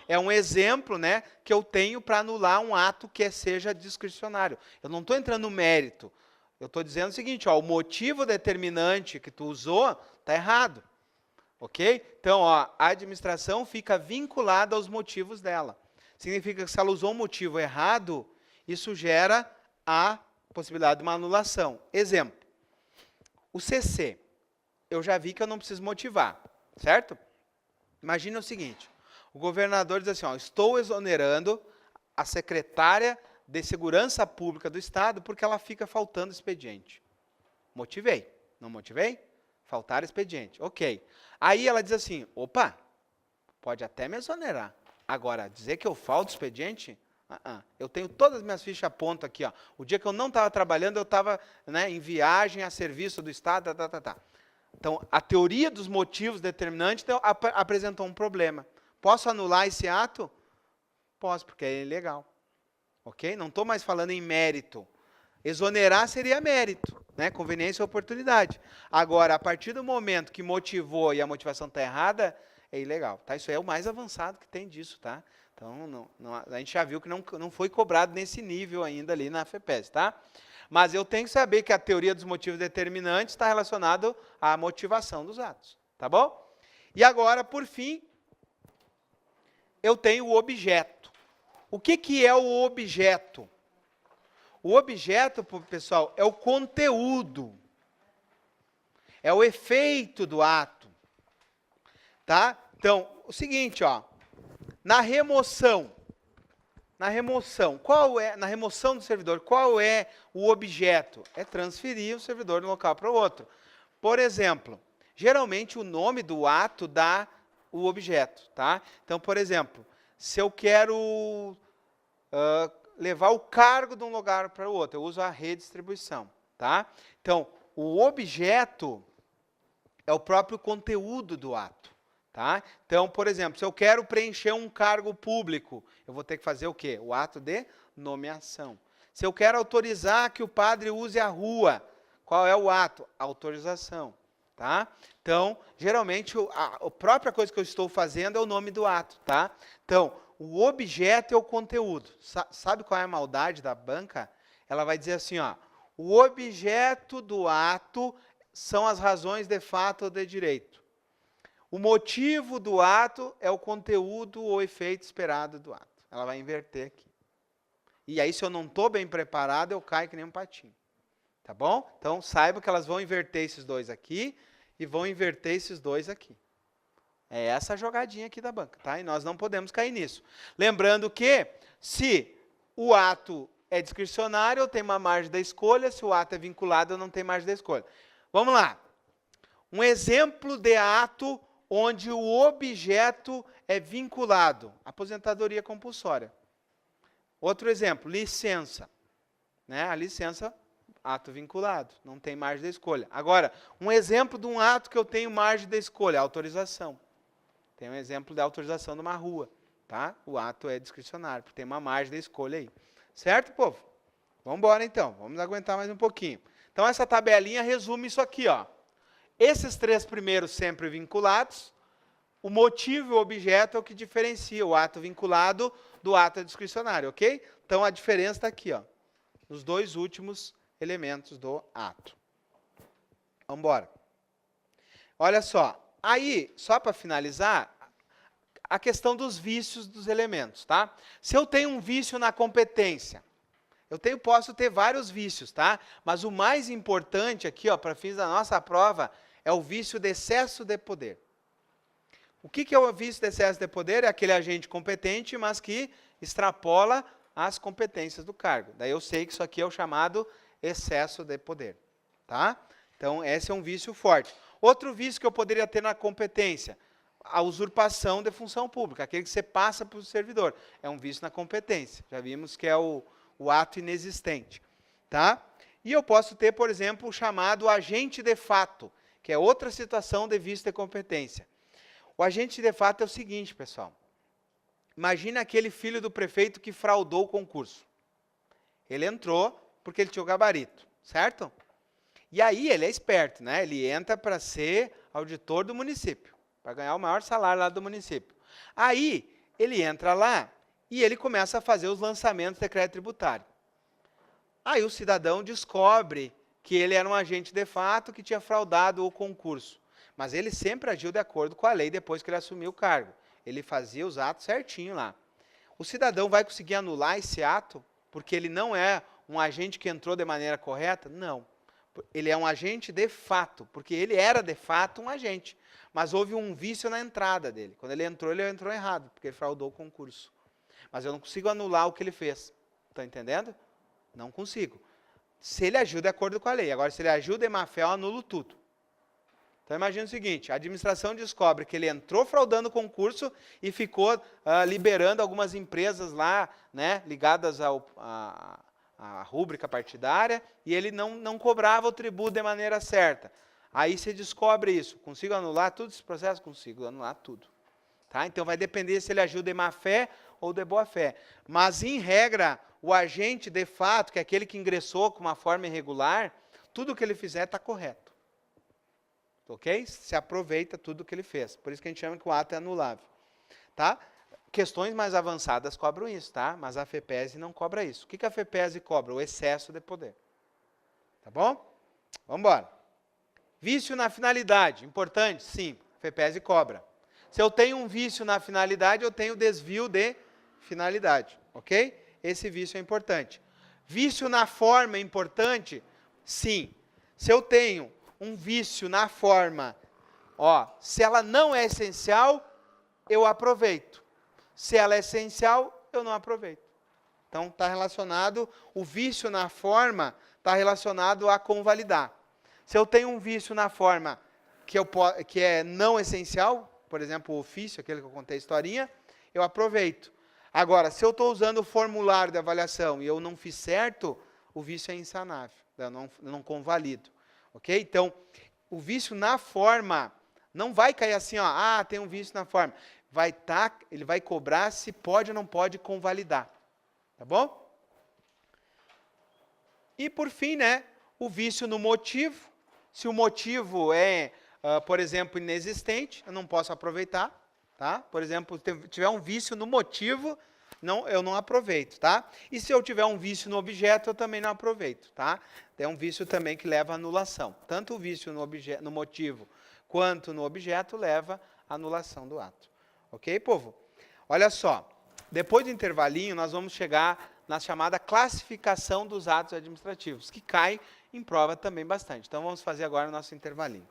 é um exemplo, né, que eu tenho para anular um ato que seja discricionário. Eu não estou entrando no mérito. Eu estou dizendo o seguinte, ó, o motivo determinante que tu usou está errado. Ok? Então, ó, a administração fica vinculada aos motivos dela. Significa que se ela usou um motivo errado, isso gera a possibilidade de uma anulação. Exemplo, o CC. Eu já vi que eu não preciso motivar, certo? Imagina o seguinte, o governador diz assim, ó, estou exonerando a secretária de Segurança Pública do Estado porque ela fica faltando expediente. Motivei. Não motivei? Faltar expediente. Ok. Aí ela diz assim, opa, pode até me exonerar. Agora, dizer que eu falto expediente? Eu tenho todas as minhas fichas a ponto aqui. Ó. O dia que eu não estava trabalhando, eu estava, né, em viagem a serviço do Estado. Então, a teoria dos motivos determinantes apresentou um problema. Posso anular esse ato? Posso, porque é ilegal. Ok? Não estou mais falando em mérito. Exonerar seria mérito, né? Conveniência e oportunidade. Agora, a partir do momento que motivou e a motivação está errada, é ilegal. Tá? Isso é o mais avançado que tem disso. Tá? Então, a gente já viu que não foi cobrado nesse nível ainda ali na FEPES. Tá? Mas eu tenho que saber que a teoria dos motivos determinantes está relacionada à motivação dos atos. Tá bom? E agora, por fim, eu tenho o objeto. O que é o objeto? O objeto, pessoal, é o conteúdo. É o efeito do ato. Tá? Então, o seguinte, ó, na remoção, na remoção do servidor, qual é o objeto? É transferir o servidor de um local para o outro. Por exemplo, geralmente o nome do ato dá o objeto, tá? Então, por exemplo, se eu quero levar o cargo de um lugar para o outro, eu uso a redistribuição, tá? Então, o objeto é o próprio conteúdo do ato, tá? Então, por exemplo, se eu quero preencher um cargo público, eu vou ter que fazer o quê? O ato de nomeação. Se eu quero autorizar que o padre use a rua, qual é o ato? Autorização, tá? Então, geralmente, a própria coisa que eu estou fazendo é o nome do ato, tá? Então, o objeto é o conteúdo. Sabe qual é a maldade da banca? Ela vai dizer assim, ó, o objeto do ato são as razões de fato ou de direito. O motivo do ato é o conteúdo ou efeito esperado do ato. Ela vai inverter aqui. E aí, se eu não estou bem preparado, eu caio que nem um patinho. Tá bom? Então, saiba que elas vão inverter esses dois aqui e vão inverter esses dois aqui. É essa jogadinha aqui da banca, tá? E nós não podemos cair nisso. Lembrando que, se o ato é discricionário, eu tenho uma margem da escolha. Se o ato é vinculado, eu não tenho margem da escolha. Vamos lá. Um exemplo de ato onde o objeto é vinculado. Aposentadoria compulsória. Outro exemplo, licença. Né? A licença, ato vinculado. Não tem margem da escolha. Agora, um exemplo de um ato que eu tenho margem da escolha, autorização. Tem um exemplo de autorização de uma rua. tá? O ato é discricionário, porque tem uma margem de escolha aí. Certo, povo? Vamos embora, então. Vamos aguentar mais um pouquinho. Então, essa tabelinha resume isso aqui, ó. Esses 3 primeiros sempre vinculados. O motivo e o objeto é o que diferencia o ato vinculado do ato discricionário, ok? Então, a diferença está aqui, ó, nos 2 últimos elementos do ato. Vamos embora. Olha só. Aí, só para finalizar, a questão dos vícios dos elementos, tá? Se eu tenho um vício na competência, posso ter vários vícios, tá? Mas o mais importante aqui, ó, para fins da nossa prova, é o vício de excesso de poder. O que é o vício de excesso de poder? É aquele agente competente, mas que extrapola as competências do cargo. Daí eu sei que isso aqui é o chamado excesso de poder, tá? Então, esse é um vício forte. Outro vício que eu poderia ter na competência, a usurpação de função pública, aquele que você passa para o servidor. É um vício na competência. Já vimos que é o ato inexistente, tá? E eu posso ter, por exemplo, o chamado agente de fato, que é outra situação de vício de competência. O agente de fato é o seguinte, pessoal. Imagina aquele filho do prefeito que fraudou o concurso. Ele entrou porque ele tinha o gabarito, certo? E aí ele é esperto, né? Ele entra para ser auditor do município, para ganhar o maior salário lá do município. Aí ele entra lá e ele começa a fazer os lançamentos de crédito tributário. Aí o cidadão descobre que ele era um agente de fato que tinha fraudado o concurso. Mas ele sempre agiu de acordo com a lei depois que ele assumiu o cargo. Ele fazia os atos certinho lá. O cidadão vai conseguir anular esse ato porque ele não é um agente que entrou de maneira correta? Não. Ele é um agente de fato, porque ele era de fato um agente. Mas houve um vício na entrada dele. Quando ele entrou errado, porque ele fraudou o concurso. Mas eu não consigo anular o que ele fez. Está entendendo? Não consigo. Se ele agiu de acordo com a lei. Agora, se ele agiu de má fé, eu anulo tudo. Então, imagina o seguinte, a administração descobre que ele entrou fraudando o concurso e ficou liberando algumas empresas lá, né, ligadas à rúbrica partidária, e ele não cobrava o tributo de maneira certa. Aí você descobre isso. Consigo anular tudo esse processo? Consigo anular tudo. Tá? Então, vai depender se ele agiu de má fé ou de boa fé. Mas, em regra, o agente, de fato, que é aquele que ingressou com uma forma irregular, tudo que ele fizer está correto. Ok? Se aproveita tudo que ele fez. Por isso que a gente chama que o ato é anulável. Tá? Questões mais avançadas cobram isso, tá? Mas a FEPESE não cobra isso. O que a FEPESE cobra? O excesso de poder. Tá bom? Vamos embora. Vício na finalidade. Importante? Sim. A FEPESE cobra. Se eu tenho um vício na finalidade, eu tenho desvio de finalidade. Ok? Esse vício é importante. Vício na forma é importante? Sim. Se eu tenho um vício na forma, ó, se ela não é essencial, eu aproveito. Se ela é essencial, eu não aproveito. Então, está relacionado, o vício na forma está relacionado a convalidar. Se eu tenho um vício na forma que é não essencial, por exemplo, o ofício, aquele que eu contei a historinha, eu aproveito. Agora, se eu estou usando o formulário de avaliação e eu não fiz certo, o vício é insanável, eu não convalido. Ok? Então, o vício na forma não vai cair assim, ó, tem um vício na forma. Ele vai cobrar se pode ou não pode convalidar. Tá bom? E por fim, né, o vício no motivo. Se o motivo é, por exemplo, inexistente, eu não posso aproveitar. Tá? Por exemplo, se tiver um vício no motivo, eu não aproveito, tá? E se eu tiver um vício no objeto, eu também não aproveito, tá? É um vício também que leva à anulação. Tanto o vício no motivo quanto no objeto leva à anulação do ato. Ok, povo? Olha só, depois do intervalinho, nós vamos chegar na chamada classificação dos atos administrativos, que cai em prova também bastante. Então, vamos fazer agora o nosso intervalinho.